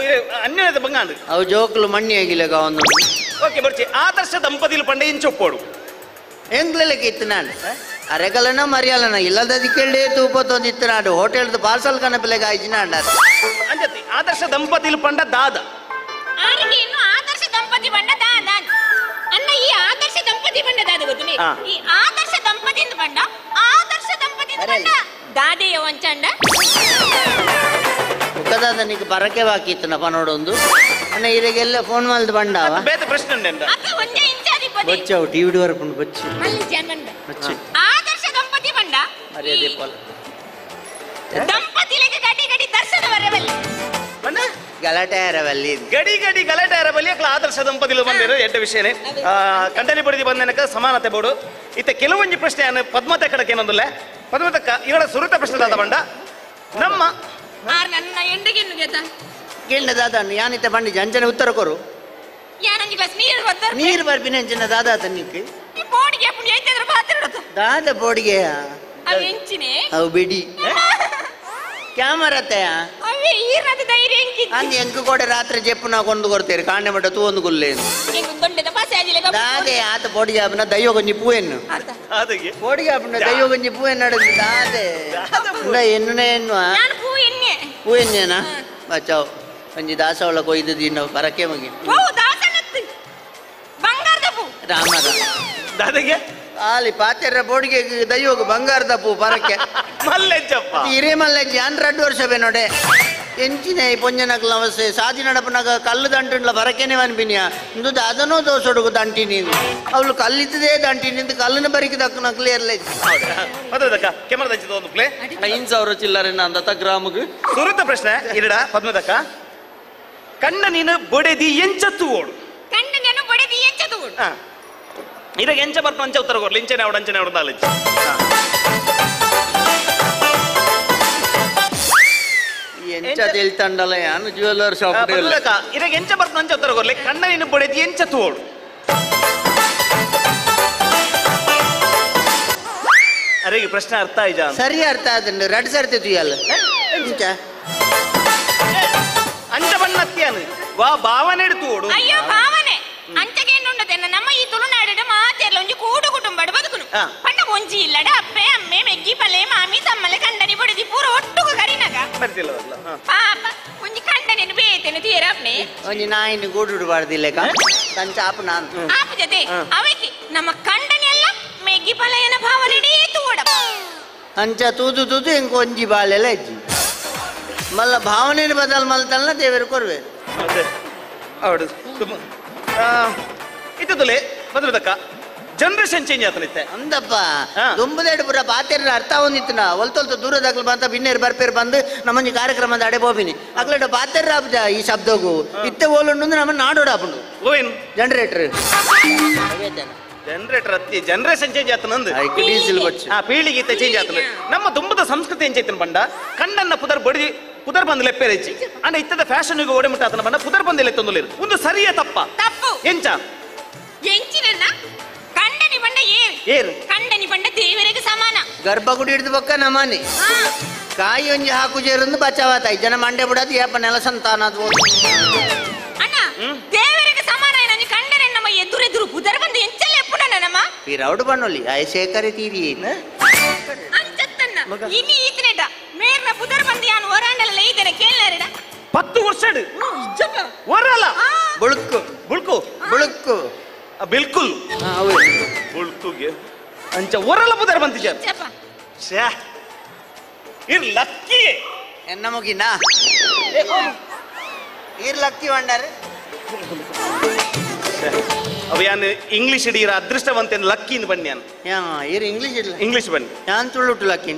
ಅನ್ಯೋನ್ಯತೆ ಬಂಗಾಂಡು ಅವು ಜೋಕುಲು ಮಣ್ಣಿ ಆಗಿಲ್ಲ ಒಂದು ಓಕೆ ಬರ್ಚಿ ಆದರ್ಶ ದಂಪತಿಲು ಪಂಡ ಇಂಚೊಪ್ಪೋಡು ಎಂಗ್ಲಕ್ಕೆ ಇತ್ತು ನಾನು ಅರೆಗಲನ ಮರಿಯಾಲನ ಇಲ್ಲದಕ್ಕೆ ತೂಪತ್ತೊಂದಿತ್ತು ನಾಡು ಹೋಟೆಲ್ದು ಪಾರ್ಸಲ್ ಕನಪಿಲೆಗೆ ಆಯ್ತು ನಾಡು ಅಂಜತಿ ಆದರ್ಶ ದಂಪತಿಲು ಪಂಡ ದಾದ ಆರಿಗೇನು ಆದರ್ಶ ದಂಪತಿ ಬಂಡ ದಾದ ಅನ್ನ ಈ ಆದರ್ಶ ದಂಪತಿ ಬಂಡ ದಾದ ಗೊತ್ತುನಿ ಈ ಆದರ್ಶ ದಂಪತಿ ಬಂಡ ಆದರ್ಶ ದಂಪತಿ ಬಂಡ ದಾದೆಯ ವಂಚಂಡ ಮುಖದಾದ ನೀನು ಬರಕೆ ಬಾಕಿತ್ತು ನಪ್ಪ ನೋಡೊಂದು ಅನ್ನ ಇರೆಗೆಲ್ಲ ಫೋನ್ ಮಲ್ದು ಬಂಡಾವ ಬೇತ ಪ್ರಶ್ನೆ ಉಂಟು ಅಕ್ಕ ಒಂದೇ ಇಂಚಾದಿ ಪದಿ ಬಚ್ಚವು ಟಿವಿ ವరకు ಬಚ್ಚಿ ಮಲ್ಲಿ ಜನ್ಮಂಡ ಬಚ್ಚಿ ಆದರ್ಶ ದಂಪತಿ ಬಂಡ ಮರ್ಯಾದೆ ಪೋಲ ದಂಪತಿಲೆಗೆ ಗಡಿ ಗಡಿ ದರ್ಶನ ವರವಲ್ಲಿ ಬಣ್ಣ ಗಲಾಟೆ ಇರವಲ್ಲಿ ಗಡಿ ಗಡಿ ಗಲಾಟೆ ಇರಬಲ್ಲಿ ಆದರ್ಶ ದಂಪತಿಲು ಬಂದಿರೋ ಎಡ್ಡ ವಿಷಯನೇ ಕಂಟಲಿ ಬಡಿದಿ ಬಂದನಕ ಸಮಾನತೆ ಬೋಡು ಇತ್ತ ಕೆಲವೊಂದು ಪ್ರಶ್ನೆ ಪದ್ಮತೆ ಕಡಕ್ಕೆ ಏನೊಂದಿಲ್ಲ ಪದ್ಮತಕ್ಕ ಇವಳ ಸುರಿತ ಪ್ರಶ್ನೆ ದಾದ ಬಂಡ ನಮ್ಮ ನನ್ನ ಎಂಡಿಗೆನ್ನು ಗೆದ್ದ ಕೇಳಿದ ದಾದ ಯಾನಿತ ಬಂಡಿ ಜಂಜನೆ ಉತ್ತರ ಕೊರು ಯಾನಂಜಿ ಗ್ಲಾಸ್ ನೀರು ಬರ್ತಾರೆ ನೀರು ಬರ್ಪಿನ ಅಂಚಿನ ದಾದ ತನ್ನಿಕ್ಕೆ ಈ ಬೋಡಿಗೆ ಅಪ್ಪು ಎಂತಿದ್ರು ಪಾತ್ರೆ ದಾದ ಬೋಡಿಗೆ ಅವು ಎಂಚಿನೆ ಅವು ಬಿಡಿ ಕ್ಯಾಮರತೆಯ ಅವೇ ಈರದ ಧೈರ್ಯ ಎಂಕಿತ್ತು ಅಂದ್ ಎಂಕು ಕೂಡ ರಾತ್ರಿ ಜೆಪ್ಪು ನಾವು ಕೊಂಡು ಕೊಡ್ತೇವೆ ಕಾಣೆ ಮಟ್ಟ ತೂ ಒಂದು ಗುಲ್ಲೆ ಎಂಗು ದೊಡ್ಡದ ಪಾಸಾಜಿಲೆ ದಾದೆ ಆತ ಬೋಡಿಗೆ ಆಪನ ದಯ್ಯೋ ಗೊಂಜಿ ಪೂಯನ್ನು ಅದಕ್ಕೆ ಬೋಡಿಗೆ ಆಪನ ದಯ್ಯೋ ಗೊಂಜಿ ಪೂಯನ್ನು ನಡೆದು ದಾದೆ ಎನ್ನುನೆ ಎನ್ನುವ ನಾನು ಪೂ ಎಣ್ಣೆ ಪೂ ಎನ್ನೇನಾ ಬಚಾವ್ ಒಂಜಿ ದಾಸವಳ ಕೊಯ್ದು ದಿನ ಬರಕೆ ಮಗಿ ಓ ದಾಸನತ್ತು ಬಂಗಾರದ ಪೂ ರಾಮರ ದಾದಗೆ ಆಲಿ ಪಾತೆರ ಬೋಡಿಗೆ ದಯ್ಯೋಗ ಬಂಗಾರದ ಪೂ ಬರಕೆ ಮಲ್ಲೆಜ್ಜಪ್ಪ ಹಿರೇ ಮಲ್ಲೆಜ್ಜಿ 100 ವರ್ಷ ಬೇ ನೋಡೆ ಎಂಚಿನ ಪೊಂಜನಕ್ಲ ಅವಸ್ಥೆ ಸಾದಿ ನಡಪನಾಗ ಕಲ್ಲು ದಂಟಿನ್ಲ ಬರಕೆನೆ ಅನ್ಪಿನಿಯ ಇಂದು ಅದನ್ನೂ ದೋಸೊಡುಗು ದಂಟಿ ನೀನು ಅವಳು ಕಲ್ಲಿದ್ದದೇ ದಂಟಿ ನಿಂತು ಕಲ್ಲಿನ ಬರಿಕೆ ದಕ್ಕ ಕ್ಲಿಯರ್ಲೆ ಪದ್ಮದಕ್ಕ ಕೆಮರದ ಹಚ್ಚಿದ ಒಂದು ಪ್ಲೇ 5,000 ಚಿಲ್ಲರೆ ನಂದತ ಗ್ರಾಮಗ್ ಸುರಿತ ಪ್ರಶ್ನೆ ಇರಡ ಪದ್ಮದಕ್ಕ ಕಣ್ಣ ನೀನು ಬೊಡೆದಿ ಎಂಚತ್ತು ಓಡು ಕಂಡ ನಾನು ಬಡದಿ ಎಂಚದು ಓಡು ಇದಾಗ ಎಂಚ ಬರ್ತು ಅಂಚೆ ಉತ್ತರ ಕೊಡ್ಲಿ ಇಂಚನೆ ಅವಡು ಅಂಚನೆ ಅವಡು ನಾಲೆಜ್ ಎಂಚ ತಿಳ್ತಂಡಲ್ಲ ಯಾನು ಜ್ಯುವೆಲ್ಲರ್ ಶಾಪ್ ಇದಾಗ ಎಂಚ ಬರ್ತು ಅಂಚೆ ಉತ್ತರ ಕೊಡ್ಲಿ ಕಣ್ಣ ನೀನು ಬೊಡೆದಿ ಎಂಚತ್ತು ಓಡು ಅರೆ ಈ ಪ್ರಶ್ನೆ ಅರ್ಥ ಆಯ್ತಾ ಸರಿ ಅರ್ಥ ಆದಂಡು 2 ಸರ್ತಿ ತುಯ್ಯಲ್ಲ ಎಂಚ ಅಂಚ ಬಣ್ಣತ್ಯಾನು ವಾ ಭಾವನೆ ಎಡ್ತು ಓಡು ಅಯ್ಯೋ ಭಾವನೆ ಅಂಚಗೆ ಎನ್ನುಂಡದೆನ್ನ ನಮ್ಮ ಈ ತುಳುನಾಡಿನ ಮಾತೆರ್ಲ ಒಂಜಿ ಕೂಡು ಕುಟುಂಬಡ್ ಬದುಕುನು ಪಂಡ ಒಂಜಿ ಇಲ್ಲಡ ಅಪ್ಪೆ ಅಮ್ಮೆ ಮೆಗ್ಗಿ ಪಲ್ಲೆ ಮಾಮಿ ತಮ್ಮಲೆ ಕಂಡನಿ ಬಡಿದಿ ಪೂರ ಒಟ್ಟುಗು ಕರಿನಗ ಬರ್ತಿಲ್ಲ ಪಾಪ ಒಂಜಿ ಕಂಡನೆನು ಬೇತೆನು ತೀರಪ್ನೆ ಒಂಜಿ ನಾಯಿನ ಗೂಡು ಬಾರ್ದಿಲ್ಲ ತಂಚ ಆಪ ನಾನು ಆಪ ಜೊತೆ ಅವಕ್ಕೆ ನಮ್ಮ ಕಂಡನೆಲ್ಲ ಮೆಗ್ಗಿ ಪಲ್ಲೆಯನ ಭಾವನೆ ತೂಡ ಅಂಚ ತೂದು ತೂದು ಎಂಕ ಒಂಜಿ ಬಾಳೆಲ್ಲ ಅಜ್ಜಿ ಮಲ್ಲ ಭಾವನೆ ಬದಲ್ ಮಲ್ತಲ್ಲ ದೇವರು ಕೊರ್ವೆ ಅವಡು ಇದ್ದಲೆ ಬದ್ರದಕ್ಕ ಜನರೇಷನ್ ಚೇಂಜ್ ಆತನಿತ್ತೆ ಅಂದಪ್ಪ ದುಂಬದೇಡು ಪುರ ಪಾತೆರ ಅರ್ಥ ಹೊಂದಿತ್ತನ ಒಲ್ತೊಲ್ತ ದೂರದಾಗ್ಲು ಬಂತ ಬಿನ್ನೇರು ಬರ್ಪೇರು ಬಂದು ನಮ್ಮಂಜಿ ಕಾರ್ಯಕ್ರಮದ ಅಡೆ ಬೋಬಿನಿ ಅಕ್ಲೆಡ ಪಾತೆರ ಆಪ್ದ ಈ ಶಬ್ದಗೂ ಇತ್ತೆ ಓಲುಂಡು ನಮ್ಮ ನಾಡೋಡು ಆಪುಂಡು ಓಯನ್ ಜನರೇಟರ್ ಜನರೇಟರ್ ಅತ್ತಿ ಜನರೇಷನ್ ಚೇಂಜ್ ಆತನಂದು ಡೀಸೆಲ್ ಬಚ್ಚು ಪೀಳಿಗೆ ಚೇಂಜ್ ಆತನ ನಮ್ಮ ದುಂಬದ ಸಂಸ್ಕೃತಿ ಎಂಚೈತನ ಬಂಡ ಕಣ್ಣನ್ನ ಪುದರ್ ಬಂದು ಲೆಪ್ಪೆ ಹೆಚ್ಚಿ ಅಂಡ ಇತ್ತದ ಫ್ಯಾಷನ್ ಓಡೆ ಮುಟ್ಟ ಆತನ ಬಂಡ ಪುದರ್ ಬಂದು ಎತ್ತೊಂದುಲೇರು ಒಂದು ಸರಿಯ ತಪ್ಪ ತಪ್ಪು ಎಂಚ ಎಂಚಿನನ್ನ ಕಂಡನಿ ಬಂಡ ಏರು ಕಂಡನಿ ಬಂಡ ದೇವರಿಗೆ ಸಮಾನ ಗರ್ಭಗುಡಿ ಹಿಡಿದು ಬಕ್ಕ ನಮಾನಿ ಕಾಯಿ ಒಂಜಿ ಹಾಕು ಜೇರಂದು ಬಚಾವಾತಾಯಿ ಜನ ಮಂಡೆ ಬಿಡೋದು ಏಪ ನೆಲ ಸಂತಾನದು ಅಣ್ಣ ದೇವರಿಗೆ ಸಮಾನ ಏನಂಜಿ ಕಂಡನೆ ನಮ್ಮ ಎದುರೆದುರು ಪುದರ್ ಬಂದು ಎಂಚಲ್ಲ ಎಪ್ಪುನ ನಮ್ಮ ರೌಡ್ ಬಣ್ಣೊಲಿ ಶೇಖರಿ ತೀರಿ ಅಂಚತ್ತನ್ನ ಇನಿ ಈತನೆಟ ಮೇರ್ನ ಪುದರ್ ಬಂದು ಯಾನು ಹೊರಾಂಡಲ್ಲ ಈತನೆ ಕೇಳಲಾರಿಡ 10 ವರ್ಷ ಹೊರಲ್ಲ ಬುಳುಕು ಬುಳ್ಕು ಬುಳುಕು ಬಿಲ್ಕುಲ್ ಬುಳ್ಕುಗೆ ಅಂಚ ಹೊರಲ್ಲ ಪುದರ್ ಬಂತಿಜ ಶ್ಯಾ ಇರ್ ಲಕ್ಕಿ ಎನ್ನ ಮುಗಿನ ಈರ್ ಲಕ್ಕಿ ಬಂಡಾರೆ ಅವ ಯಾನ್ ಇಂಗ್ಲಿಷ್ ಹಿಡಿಯರ ಅದೃಷ್ಟವಂತ ಲಕ್ಕಿ ಇಂದ ಬನ್ನಿ ಅನ್ ಈರ್ ಇಂಗ್ಲಿಷ್ ಇಲ್ಲ ಇಂಗ್ಲಿಷ್ ಬನ್ನಿ ಯಾನ್ ತುಳುಟು ಲಕ್ಕಿ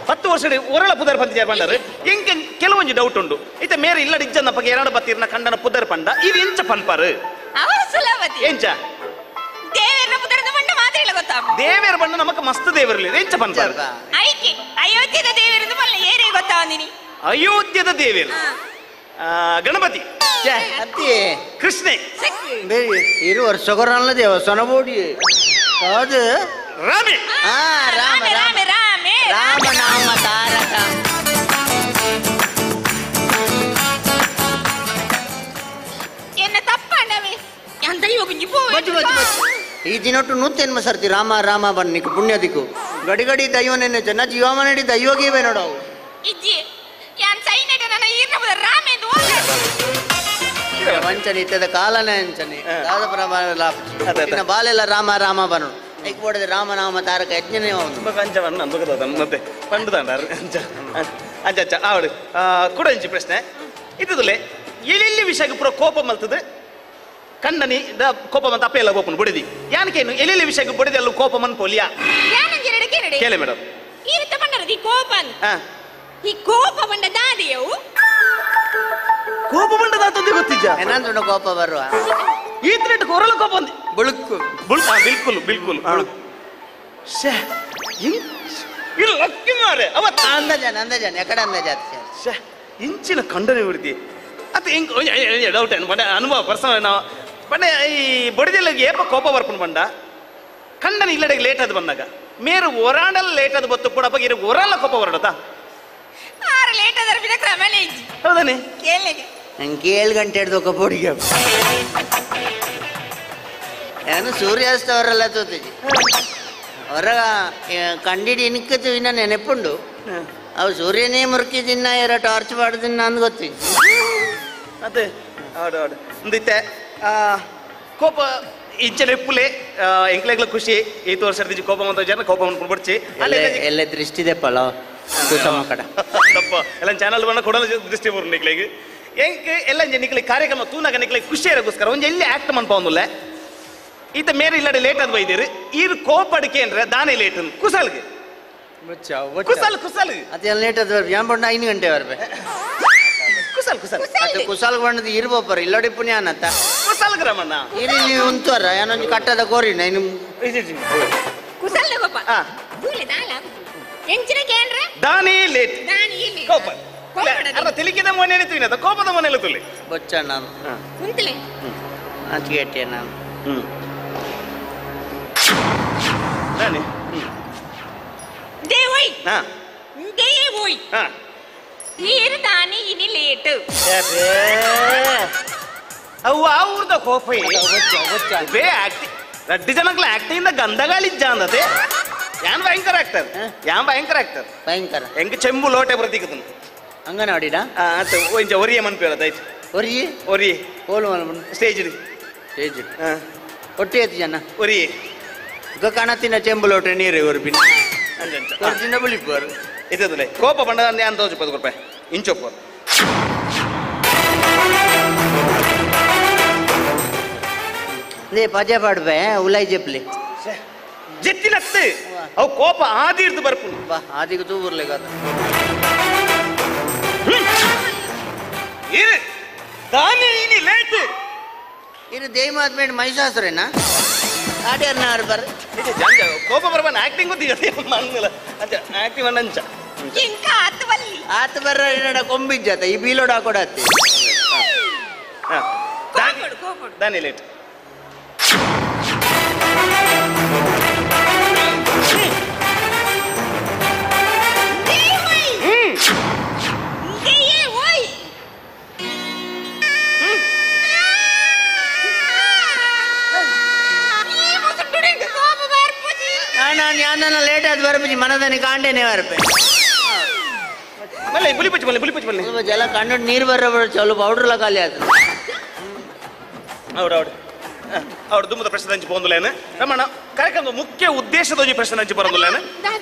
10 ವರ್ಷ ಒರಳ ಪುದರ್ ಬಂದಿದ್ದಾರೆ ಬಂಡಾರು ಎಂಕ ಕೆಲವೊಂದು ಡೌಟ್ ಉಂಡು ಇತ ಮೇರೆ ಇಲ್ಲ ಇಜ್ಜನ್ನ ಪಗೆ ಎರಡು ಬತ್ತಿರ್ನ ಕಂಡನ ಪುದರ್ ಪಂಡ ಇದು ಎಂಚ ಪನ್ಪಾರು ಅವರ ಸುಲಭತಿ ಎಂಚ ದೇವರ ಪುದರದ ಬಂಡ ಮಾತ್ರ ಇಲ್ಲ ಗೊತ್ತಾ ದೇವೇರ ಬಣ್ಣ ನಮಕ್ ಮಸ್ತ್ ದೇವರಲ್ಲಿ ಎಂಚ ಪನ್ಪಾರು ಐಕೆ ಅಯೋಧ್ಯದ ದೇವರಿಂದ ಬಲ್ಲ ಏರೇ ಗೊತ್ತಾ ನೀನಿ ಅಯೋಧ್ಯದ ದೇವೇರು ಗಣಪತಿ ಅತ್ತಿ ಕೃಷ್ಣೆ ಇರು ವರ್ಷಗೊರಲ್ಲ ದೇವ ಸೊನಬೋಡಿ ಅದು ರಾಮೆ ರಾಮ ರಾಮ ರಾಮ ನಾಮ ತಾರಕ ಎನ್ನ ತಪ್ಪಂಡವೆ ಅಂತ ಯೋಗಿ ಪೋ ಈ ದಿನೊಟ್ಟು ನೂತೇನ್ಮ ಸರ್ತಿ ರಾಮ ರಾಮ ಬನ್ನಿಕ್ ಪುಣ್ಯದಿಕ್ಕು ಗಡಿ ಗಡಿ ದೈವನೆನ್ನೆ ಜನ ಜೀವಮನಡಿ ದೈವಗೀವೆ ನೋಡವು ಇಜ್ಜಿ ಯಾನ್ ಸೈನೆಟ ನನ್ನ ಈರ್ನ ಪುದರ್ ರಾಮೆ ಎಂದು ವಂಚನಿತ್ಯದ ಕಾಲನೇ ಅಂಚನೆ ದಾದ ಪ್ರಭಾವ ಬಾಲೆಲ್ಲ ರಾಮ ರಾಮ ಬನ್ನು ಈಗ ಓಡಿದೆ ರಾಮನಾಮ ತಾರಕ ಯಜ್ಞನೇ ಅವನು ಅಂಚವನ್ನ ಅಂಬುಗದ ಮತ್ತೆ ಪಂಡು ತಂಡಾರು ಅಂಚ ಅಂಚ ಅಂಚ ಆವಡು ಕೂಡ ಇಂಚಿ ಪ್ರಶ್ನೆ ಇದ್ದುಲೆ ಎಲ್ಲಿ ವಿಷಯಕ್ಕೆ ಪುರ ಕೋಪ ಮಲ್ತದೆ ಕಣ್ಣನಿ ಕೋಪ ಮಂತ ಅಪ್ಪ ಎಲ್ಲ ಕೋಪನ್ ಬುಡಿದಿ ಯಾನಕೇನು ಎಲ್ಲಿ ವಿಷಯಕ್ಕೆ ಬುಡಿದಿ ಅಲ್ಲೂ ಕೋಪ ಮನ್ ಪೋಲಿಯಾ ಕೇಳಿ ಮೇಡಮ್ ಈ ರೀತಿ ಬಂಡರದಿ ಕೋಪನ್ ಈ ಕೋಪ ಬಂಡ ದಾದಿಯವು ಕೋಪ ಬಂಡ ದಾತಂದೆ ಗೊತ್ತಿಜ್ಜ ಏನಂದ್ರೆ ಕೋಪ ಬರುವ ಈ ತ್ರೆಟ್ ಕೊರಲ ಕೋಪ ಬಂದಿ ಬುಳುಕು ಬಿಲ್ಕುಲ್ ಬಿಲ್ಕುಲ್ ಇಲ್ಲ ಲಕ್ಕಿ ಮಾರೆ ಅವತ್ತ ಅಂದಜಾನ ಎಕಡೆ ಅಂದಜಾತ ಇಂಚಿನ ಕಂಡನೆ ಬಿಡ್ತಿ ಅದು ಹೆಂಗೆ ಡೌಟ್ ಏನು ಬಡ ಅನುಭವ ಪರ್ಸನಲ್ ನಾವು ಬಡ ಈ ಬಡಿದೆಲ್ಲ ಏಪ ಕೋಪ ಬರ್ಕೊಂಡು ಬಂಡ ಕಂಡನ ಇಲ್ಲಡೆಗೆ ಲೇಟ್ ಅದು ಬಂದಾಗ ಮೇರು ಒರಾಡಲ್ಲ ಲೇಟ್ ಅದು ಬತ್ತು ಕೂಡ ಬಗ್ಗೆ ಒರಲ್ಲ ಕೋಪ ಬರಡತಾ ಆರು ಲೇಟ್ ಅದರ ಬಿಡ ಕ್ರಮನೇ ಇಜ್ಜಿ ಹೌದಾನೆ ಕೇಳಿಗೆ ನಂಗೆ 7 ಗಂಟೆ ಹಿಡ್ದು ಬೋಡಿಗೆ ಏನು ಸೂರ್ಯಾಸ್ತವರೆಲ್ಲ ತೋತಿಜಿ ಹೊರ ಕಂಡಿಡಿ ಇನ್ಕತ್ತು ಇನ್ನ ನೆನಪುಂಡು ಅವು ಸೂರ್ಯನೇ ಮುರುಕಿದಿನ್ನ ಎರ ಟಾರ್ಚ್ ಮಾಡುದಿನ್ನ ಅಂದ್ ಗೊತ್ತಿದ್ದು ಅದೇ ಆಡು ಆಡು ಒಂದಿತ್ತೆ ಕೋಪ ಇಂಚನೆ ಎಪ್ಪುಲೆ ಎಂಕ್ಲೆಗ್ಲ ಖುಷಿ 8 ವರ್ಷದ ಕೋಪ ಮಂತ ಜನ ಕೋಪ ಮಾಡ್ಕೊಂಡು ಬಿಡ್ಚಿ ಎಲ್ಲ ದೃಷ್ಟಿದೆ ಪಲ ಕುಸಮ ಕಡ ತಪ್ಪ ಎಲ್ಲ ಚಾನಲ್ ಬಣ್ಣ ಕೊಡಲ್ಲ ದೃಷ್ಟಿ ಬರು ನಿಕ್ಲಿಗೆ ಎಂಕ್ ಎಲ್ಲ ನಿಕ್ಲಿ ಕಾರ್ಯಕ್ರಮ ತೂನಾಗ ನಿಕ್ಲಿ ಖುಷಿ ಇರೋಗೋಸ್ಕರ ಒಂದು ಎಲ್ಲಿ ಆಕ್ಟ್ ಮನ್ಪೊಂದುಲ್ಲ ಈತ ಮೇರೆ ಇಲ್ಲಡೆ ಲೇಟ್ ಅದು ಬೈದಿರಿ ಇದು ಕೋಪಡಿಕೆ ಅಂದ್ರೆ ದಾನೆ ಲೇಟ್ ಕುಸಲ್ಗೆ ಕುಸಲ್ ಕುಸಲ್ ಅದೆಲ್ಲ ಲೇಟ್ ಅದು ಯಾನ್ ಬಣ್ಣ 5 ಗಂಟೆ ಬರ್ಬೇಕು ಕುಸಲ್ ಕುಸಲ್ ಅದು ಕುಸಲ್ ಬಣ್ಣದ ಇರ್ಬೋಪರ ಇಲ್ಲಡಿ ಪುಣ್ಯ ಅನ್ನತ್ತ ಕುಸಲ್ ಗ್ರಾಮಣ್ಣ ಇರಿ ನೀವು ಉಂತುವರ ಏನೊಂದು ಕಟ್ಟದ ಕೋರಿನ ಇನ್ನು ಕುಸಲ್ ನಗೋಪ ದೂಲೆ ದಾಲ ಎಂಚಿನ ಕೇಂದ್ರ ದಾನೆ ಲೇಟ್ ದಾನಿ ಇಲ್ಲಿ ಕೋಪ ಅಲ್ಲ ತಿಳಿಕಿದ ಮನೆ ಹೇಳ್ತೀನಿ ಅದ ಕೋಪದ ಮನೆ ಹೇಳ್ತೀನಿ ಬೊಚ್ಚ ನಾನು ಕುಂತಲೆ ಅಂಚಿಗೆಟ್ಟೆ ನಾನು ದಾನೆ ದೇ ಹೋಯ್ ಹಾ ದೇ ಹೋಯ್ ಹಾ ನೀರು ದಾನಿ ಇನಿ ಲೇಟ್ ಅವು ಅವ್ರದ ಕೋಪ ಬೇ ಆಕ್ಟಿಂಗ್ ರಡ್ಡಿ ಜನಕ್ಲ ಆಕ್ಟಿಂಗ್ ಗಂಧಗಾಳಿಜ್ಜ ಅಂದತೆ ಯಾನ್ ಭಯಂಕರ ಆಕ್ಟರ್ ಯಾನ್ ಭಯಂಕರ ಆಕ್ಟರ್ ಭಯಂಕರ ಹೆಂಗ ಚೆಂಬು ಲೋಟೆ ಬರ್ತಿಕ್ಕದನ್ ಅಂಗನವಾಡಿನ ಒಂಚ ಒರಿಯ ಮನ್ಪು ಹೇಳದಾಯ್ತು ಒರಿಯೇ ಒರಿಯೆ ಹೋಲು ಮಲ್ಪುಂಡು ಸ್ಟೇಜ್ ಸ್ಟೇಜ್ ಒಟ್ಟು ಎತ್ತು ಜನ ಒರಿಯೆ ಕಣತಿನ ಚೆಂಬುಲೋಟೆ ನೀರೇ ಒರ್ಪಿನ ಅಂಜಂಚ ಒರ್ಜಿನ ಬುಳಿಪುವರು ಇದ್ದಲೆ ಕೋಪ ಬಂಡ ಅಂತ 10 ರೂಪಾಯಿ ಇಂಚೊಪ್ಪ ದೇ ಪಜ ಪಾಡ್ಬೆ ಉಲೈ ಜೆಪ್ಲಿ ಜೆತ್ತಿನತ್ತೆ ಅವು ಕೋಪ ಆದಿರ್ದು ಬರ್ಪುಂಡು ಬಾ ಆದಿಗೆ ತೂ ಬರ್ಲಿಕ್ಕೆ ಇದು ದಾನಿ ಇನಿ ಲೇಟ್ ಇದು ದೇಮಾದ್ಮೇಲೆ ಮೈಸಾಸುರೇನಾ ಆಡ್ಯಾರ್ನ ಆರು ಬರ್ ಕೋಪ ಬರ್ಬನ್ ಆಕ್ಟಿಂಗ್ ಗೊತ್ತಿದೆ ಮಂಗಲ ಅಂಚ ಆಕ್ಟಿಂಗ್ ಅಂಚ ಇಂಕ ಆತವಲ್ಲಿ ಆತ ಬರ್ರ ಕೊಂಬಿಜ್ಜಾತ ಈ ಬೀಲೋಡ್ ಹಾಕೊಡತ್ತೆ ದಾನಿ ಲೇಟ್ ನಾನು ಲೇಟ್ ಆದ ಬರ್ಬಿ ಮನದನಿ ಕಾಂಡೇನೆ ಬರ್ಬೆ ಮಲ್ಲೆ ಬುಲಿ ಪಚ್ಚ ಮಲ್ಲೆ ಜಲ ಕಂಡು ನೀರು ಬರೋ ಚಲೋ ಪೌಡ್ರಲ್ಲ ಖಾಲಿ ಆಯ್ತು ಅವ್ರ ದುಮ್ಮದ ಪ್ರಶ್ನೆ ಹಂಚಿ ಬಂದುಲೇನು ರಮಣ ಕಾರ್ಯಕ್ರಮದ ಮುಖ್ಯ ಉದ್ದೇಶದ ಪ್ರಶ್ನೆ ಹಂಚಿ ಬರೋದಿಲ್ಲೇನು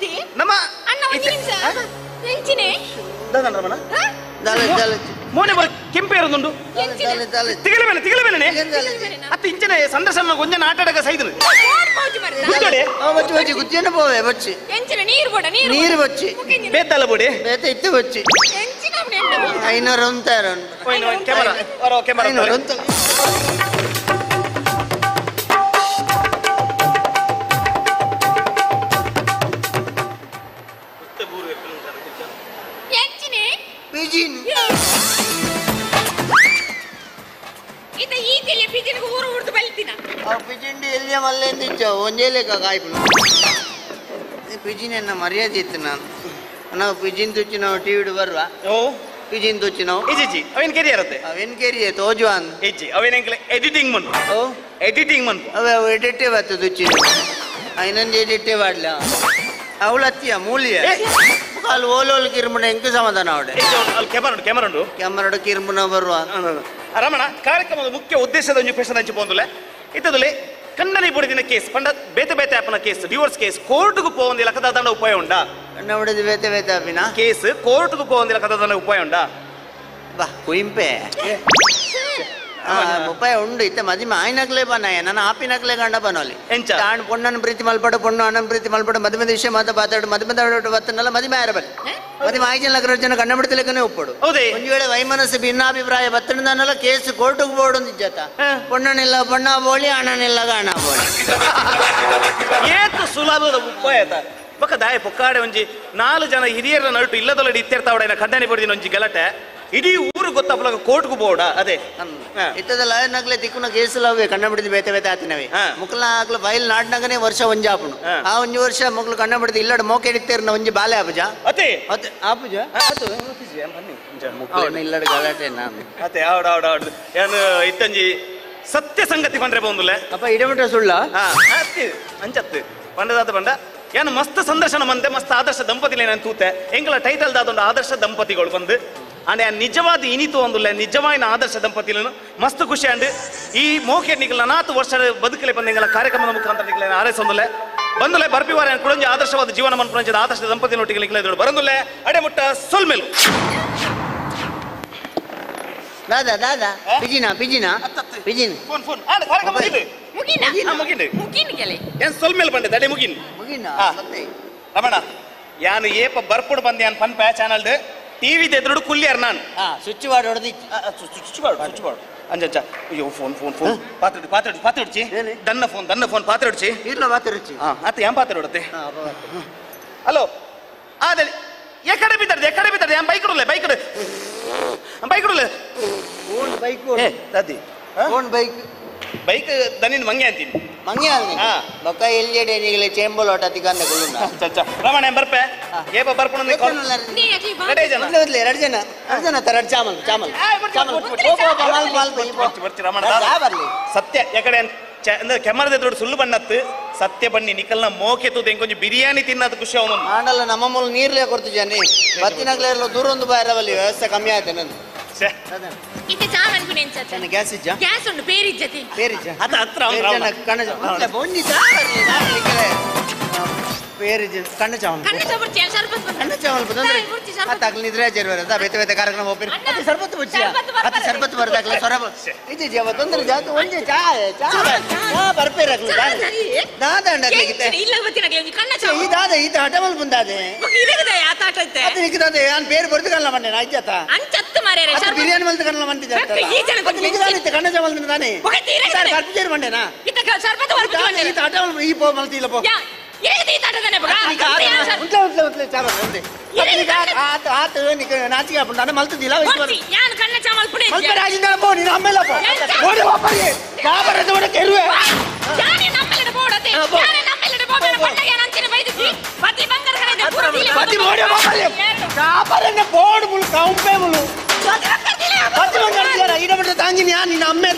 ನಮ್ಮ ಅಣ್ಣ ಒಂದು ನಿಮಿಷ ಎಂಚಿನೆ ದಾದನ್ ರಮಣ ಮೋನೆ ಬರ ಕೆಂಪೇರುಂದುಂಡು ತಿಗಲಬೇನೆ ಅತ್ತ ಇಂಚನೆ ಸಂದರ್ಶನ ಕೊಂಚ ನಾಟಕ ಸೈದು గుజ్జన పోవే వచ్చి నీరు వచ్చి ಬೇತಲ್ಲ ಬೋಡೆ ಬೇತ ಇತ್ತು వచ్చి 500 ಅಂತಾರ ಕ್ಯಾಮರಾ 500 ಅಂತ ಪಿಜಿನ್ ಇತ ಈತಿಲೆ ಪಿಜಿನ್ ಊರು ಉರ್ದು ಬಲ್ತಿನ ಆ ಪಿಜಿಂಡಿ ಎಲ್ಲಿಯ ಮಲ್ಲೆಂದು ಇಚ್ಚಾವು ಒಂಜೇಲೇಕ ಕಾಯ್ಪುನು ಈ ಪಿಜಿನ್ ಎನ್ನ ಮರ್ಯಾದೆ ಇತ್ತು ನಾವು ಪಿಜಿನ್ ತುಚ್ಚಿ ನಾವು ಟಿವಿಡು ಬರುವ ಪಿಜಿನ್ ತುಚ್ಚಿ ನಾವು ಇಜ್ಜಿ ಅವೇನ್ ಕೆರಿ ಇರುತ್ತೆ ಅವೇನ್ ಕೆರಿಯೆ ತೋಜುವಾನ್ ಇಜ್ಜಿ ಅವೇನ್ ಎಡಿಟಿಂಗ್ ಮನ್ ಎಡಿಟಿಂಗ್ ಮನ್ ಅವೆ ಅವು ಎಡಿಟೇ ಬತ್ತು ತುಚ್ಚಿ ಐನಂದು ಎಡಿಟೇ ಮಾಡ್ಲ ಅವಳು ಹತ್ತಿಯ ಮೂಲಿಯ ಅಲ್ಲಿ ಓಲೋಲ್ ಕಿರ್ಮುನ ಎಂಕ ಸಮಾಧಾನ ಅವಡೆ ಕ್ಯಾಮರಾ ಕಿರ್ಮುನ ಬರುವ ರಮಣ ಕಾರ್ಯಕ್ರಮದ ಮುಖ್ಯ ಉದ್ದೇಶದ ಒಂದು ಕ್ವೆಶ್ಚನ್ ಹಂಚಿ ಪೋಂದುಲೆ ಇತ್ತದಲ್ಲಿ ಕನ್ನಡಿ ಬುಡಿದಿನ ಕೇಸ್ ಪಂಡ ಬೇತೆ ಬೇತೆ ಆಪನ ಕೇಸ್ ಡಿವೋರ್ಸ್ ಕೇಸ್ ಕೋರ್ಟ್ಗೂ ಪೋವಂದಿಲ್ಲ ಕಥಾದಂಡ ಉಪಾಯ ಉಂಡಾ ಕಣ್ಣ ಹೊಡೆದು ಬೇತೆ ಬೇತೆ ಆಪಿನ ಕೇಸ್ ಕೋರ್ಟ್ಗೂ ಪೋವಂದಿಲ್ಲ ಕಥಾದಂಡ ಉಪಾಯ ಉಂಡಾ ಬಾ ಕುಯಿಂಪೆ ಉಪಾಯ ಉಂಡು ಇತ್ತ ಮದಿಮೆ ಆಯ್ನಕ್ಲೇ ಬನಾಯ ನನ್ನ ಆಪಿನಕ್ಲೇ ಗಂಡ ಬನೋಲಿ ಎಂಚ ತಾನು ಪೊಣ್ಣನ ಪ್ರೀತಿ ಮಲ್ಪಡು ಪೊಣ್ಣು ಅಣ್ಣನ ಪ್ರೀತಿ ಮಲ್ಪಡು ಮದುವೆ ವಿಷಯ ಮಾತಾಡು ಮದುವೆ ಬತ್ತನಲ್ಲ ಮದುವೆ ಆರಬಲ್ಲಿ ಮದುವೆ 5 ಜನ ಕಣ್ಣ ಬಿಡ್ತಿಲಕ್ಕನೇ ಒಪ್ಪಡು ಹೌದೇ ಒಂದು ವೇಳೆ ವೈಮನಸ್ಸು ಭಿನ್ನಾಭಿಪ್ರಾಯ ಬತ್ತನಲ್ಲ ಕೇಸ್ ಕೋರ್ಟ್ಗೆ ಬೋರ್ಡು ನಿಜತ ಪೊಣ್ಣನಿಲ್ಲ ಪೊಣ್ಣ ಬೋಳಿ ಅಣ್ಣನಿಲ್ಲ ಗಣ ಬೋಳಿ ಏತು ಸುಲಭದ ಉಪಾಯ ಬೊಕ್ಕ ದಾಯ ಪೊಕ್ಕಾಡೆ ಒಂಜಿ 4 ಜನ ಹಿರಿಯರ ನಟು ಇಲ್ಲದೊಳಡಿ ಇತ್ತಿರ್ತಾವಡ ಕಡ್ಡಾಣಿ ಬಡ್ದಿನ ಒಂಜಿ ಗಲಾಟೆ ಇಡೀ ಊರು ಗೊತ್ತಾಗ್ಲಕ ಕೋರ್ಟ್ಗೂ ಬೋಡ ಅದೇ ಇತ್ತದಲ್ಲ ನಗ್ಲೆ ದಿಕ್ಕುನ ಕೇಸಲವೇ ಕಣ್ಣ ಬಿಡಿದು ಬೇತೆ ಬೇತೆ ಆತಿನವೆ ಮುಕ್ಲ ಆಗ್ಲ ಫೈಲ್ ನಾಡ್ನಾಗನೇ ವರ್ಷ ಒಂಜಿ ಆಪುನು ಆ ಒಂಜಿ ವರ್ಷ ಮಕ್ಳು ಕಣ್ಣ ಬಿಡಿದು ಇಲ್ಲಡ ಮೋಕೆ ಇಡ್ತೇರ್ನ ಒಂಜಿ ಬಾಲೆ ಆಪುಜ ಅದೇ ಅದೇ ಆಪುಜ ಇಲ್ಲಡ ಗಲಾಟೆ ನಾನು ಅದೇ ಆವಡ ಏನು ಇತ್ತಂಜಿ ಸತ್ಯ ಸಂಗತಿ ಬಂದ್ರೆ ಬಂದುಲೆ ಅಪ್ಪ ಇಡಮಿಟ ಸುಳ್ಳ ಅಂಚತ್ತು ಪಂಡದಾದ ಪಂಡ ಏನು ಮಸ್ತ್ ಸಂದರ್ಶನ ಮಂತೆ ಮಸ್ತ್ ಆದರ್ಶ ದಂಪತಿಲೇ ನಾನು ತೂತೆ ಎಂಗಳ ಟೈಟಲ್ ದಾದೊಂದು ಆದರ್ಶ ದಂಪತಿಗಳು ಬಂದು ಅಂಡ್ ನಿಜವಾದ ಇನಿತು ಒಂದುಲ್ಲ ನಿಜವಾಯಿನ ಆದರ್ಶ ದಂಪತಿలను ಮಸ್ತ್ ಖುಷಿ ಅಂಡ್ ಈ ಮೋಕೆ ನಿಗಲ 4 ವರ್ಷ ಬದುಕಲೆ ಬಂದ ಎಂಗಳ ಕಾರ್ಯಕ್ರಮದ ಮುಖಾಂತರ ನಿಗಲ ಆರೈಸೊಂದುಲೆ ಬಂದುಲೆ ಬರ್ಪಿವಾರ ಕುಳಂಜಿ ಆದರ್ಶವಾದ ಜೀವನ ಮನ್ಪುರಂಜದ ಆದರ್ಶ ದಂಪತಿನೊಟ್ಟಿಗೆ ನಿಗಲ ಬರಂದುಲೆ ಅಡೆಮುಟ್ಟ ಸೊಲ್ಮೆಲು ದಾದಾ ಪಿಜಿನ ಫೋನ್ ಏನ್ ಸೊಲ್ಮೆಲು ಬಂದೆ ದಡೆ ಮುಗಿನ್ ರಮಣ ಯಾನು ಏಪ ಬರ್ಪುಡು ಬಂದೆ ಯಾನ್ ಪನ್ಪ ಚಾನಲ್ಡ್ ಟಿವಿ ಎದುರು ಕುಲ್ಲಿಯಾರ ನಾನು ಸ್ವಿಚ್ ಬಾರ್ಡ್ ಹೊಡೆದಿ ಸ್ವಿಚ್ ಬಾರ್ಡ್ ಅಂಜ ಅಯ್ಯೋ ಫೋನ್ ಪಾತ್ರೆಡ್ಚಿ ದನ್ನ ಫೋನ್ ಪಾತ್ರೆಡ್ಚಿ ಇಲ್ಲ ಪಾತ್ರೆಡ್ಚಿ ಅತ್ತ ಯಾನ್ ಪಾತ್ರೆಡತ್ತೆ ಹಲೋ ಆದಲ್ಲಿ ಎಕಡೆ ಬಿದ್ದರ್ದೆ ಯಾನ್ ಬೈಕ್ ಇಡಲೆ ಓನ್ ಬೈಕ್ ದದ್ದಿ ಓನ್ ಬೈಕ್ ದನಿನ್ ಮಂಗೆ ಅಂತೀನಿ ಮಂಗೆ ಬೊಕ್ಕ ಎಲ್ಲಿಡೆ ನೀಗಲೆ ಚೇಂಬಲ್ ಓಟ ತಿಗಂದ ಕುಳ್ಳುಂಡ ರಮಣ ಬರ್ಪೆ ಏಪ ಬರ್ಪುಣ ಎರಡು ಜನ ತರಡ್ ಚಾಮಲ್ ಬರ್ಲಿ ಸತ್ಯ ಎಕಡೆ ಅಂದ್ರೆ ಕೆಮ್ಮರದ ಎದುರು ಸುಳ್ಳು ಬಣ್ಣತ್ತು ಸತ್ಯ ಬನ್ನಿ ನಿಕಲ್ನ ಮೋಕೆ ತೂತೆ ಕೊಂಚ ಬಿರಿಯಾನಿ ತಿನ್ನೋದು ಖುಷಿ ಅವನು ಮಾಡಲ್ಲ ನಮ್ಮ ಮೂಲ ನೀರ್ಲೇ ಕೊಡ್ತು ಜಾನಿ ಬತ್ತಿನಾಗ್ಲೇ ದೂರ ಒಂದು ಬಾರವಲ್ಲಿ ವ್ಯವಸ್ಥೆ ಕಮ್ಮಿ ಆಯ್ತು ನಂದು ಇತ್ತೆ ಚಾಮನ್ ಕುನೆಂಚ ಗ್ಯಾಸ್ ಇಜ್ಜ ಗ್ಯಾಸ್ ಉಂಡು ಪೇರಿಜ್ಜತಿ ಅತ ಹತ್ರ ಕಣಜ ಬೊಂಡಿ ಪೇರಿಜ್ಜ ಕಣ್ಣ ಚಾಮಲ್ ಬಂದ್ರೆ ಅತ್ತಾಗ್ಲಿ ನಿದ್ರೆ ಜರ್ವರದ ಬೇತೆ ಬೇತೆ ಕಾರ್ಯಕ್ರಮ ಹೋಗ್ರಿ ಅತಿ ಸರ್ಬತ್ತು ಬುಚ್ಚಿ ಅತಿ ಸರ್ಬತ್ತು ಬರ್ದಾಗ್ಲ ಸೊರಬ ಇದು ಜವ ತೊಂದ್ರೆ ಜಾತ ಒಂಜೆ ಚಾ ಬರ್ಪೇರಾಗ್ಲಿ ದಾದ ಅಂಡಾಗ್ಲಿಕ್ಕೆ ಇಲ್ಲ ಬತ್ತಿನಾಗ್ಲಿ ಒಂಜಿ ಕಣ್ಣ ಚಾ ಈ ದಾದ ಈ ಹಟಮಲ್ ಬಂದಾದೆ ಇರಗದ ಆತ ಆಟೈತೆ ಅದು ನಿಕ್ಕಿದಾದೆ ಯಾನ್ ಪೇರು ಬರ್ದು ಕಲ್ಲ ಮಂಡೆ ನಾಯ್ಜಾತ ಅಂಚತ್ತು ಮಾರೇರೆ ಅದು ಬಿರಿಯಾನಿ ಮಲ್ತ ಕಲ್ಲ ಮಂಡಿ ಜಾತ ಈ ಜನ ಅದು ನಿಕ್ಕಿದಾನೆ ಕಣ್ಣ ಚಾಮಲ್ ತಾನೆ ಸರ್ ಬರ್ಪಿಜೇರ್ ಮಂಡೆನಾ ಇತ್ತ ಸರ್ಬತ್ತು ಬರ್ಪು ಈ ಹಟಮಲ್ ಈ ಪೋ ಮಲ್ತಿ ಇಲ್ಲ ಪೋ ಏಕದಿ ತಾಟದನೆ ಬಗ ಉತ್ಲೆ ಚಾಮಲ್ ಅಂದೆ ಆತ ನಾಚಿಗೆ ಹಾಕೊಂಡು ನಾನು ಮಲ್ತಿದ್ದಿಲ್ಲ ಯಾನ್ ಕಣ್ಣ ಚಾಮಲ್ ಪುಡೆ ರಾಜಿಂದ ಪೋ ನೀನು ಅಮ್ಮೆಲ್ಲ ಪೋ ಓಡಿ ವಾಪರಿ ಕಾಬರದ ಓಡ ಕೆರುವೆ ಯಾನೆ ನಮ್ಮೆಲ್ಲಡ ಬೋಡತೆ ಯಾನೆ ನಮ್ಮೆಲ್ಲಡ ಬೋಡ ಪಂಡ ಯಾನ ಅಂಚಿನ ಬೈದಿಸಿ ಪತಿ ಬಂಗರ ಕಡೆ ಪೂರ ದಿಲೆ ಪತಿ ಓಡಿ ವಾಪರಿ ಕಾಬರನ್ನ ಬೋರ್ಡ್ ಮುಳು ಕೌಂಪೆ ಮುಳು ಪತಿ ಬಂಗರ ದಿಲ ಇಡ ಬಿಟ್ಟು ತಾಂಗಿನಿ ಯಾ ನಿನ್ನ ಅಮ್ಮೆ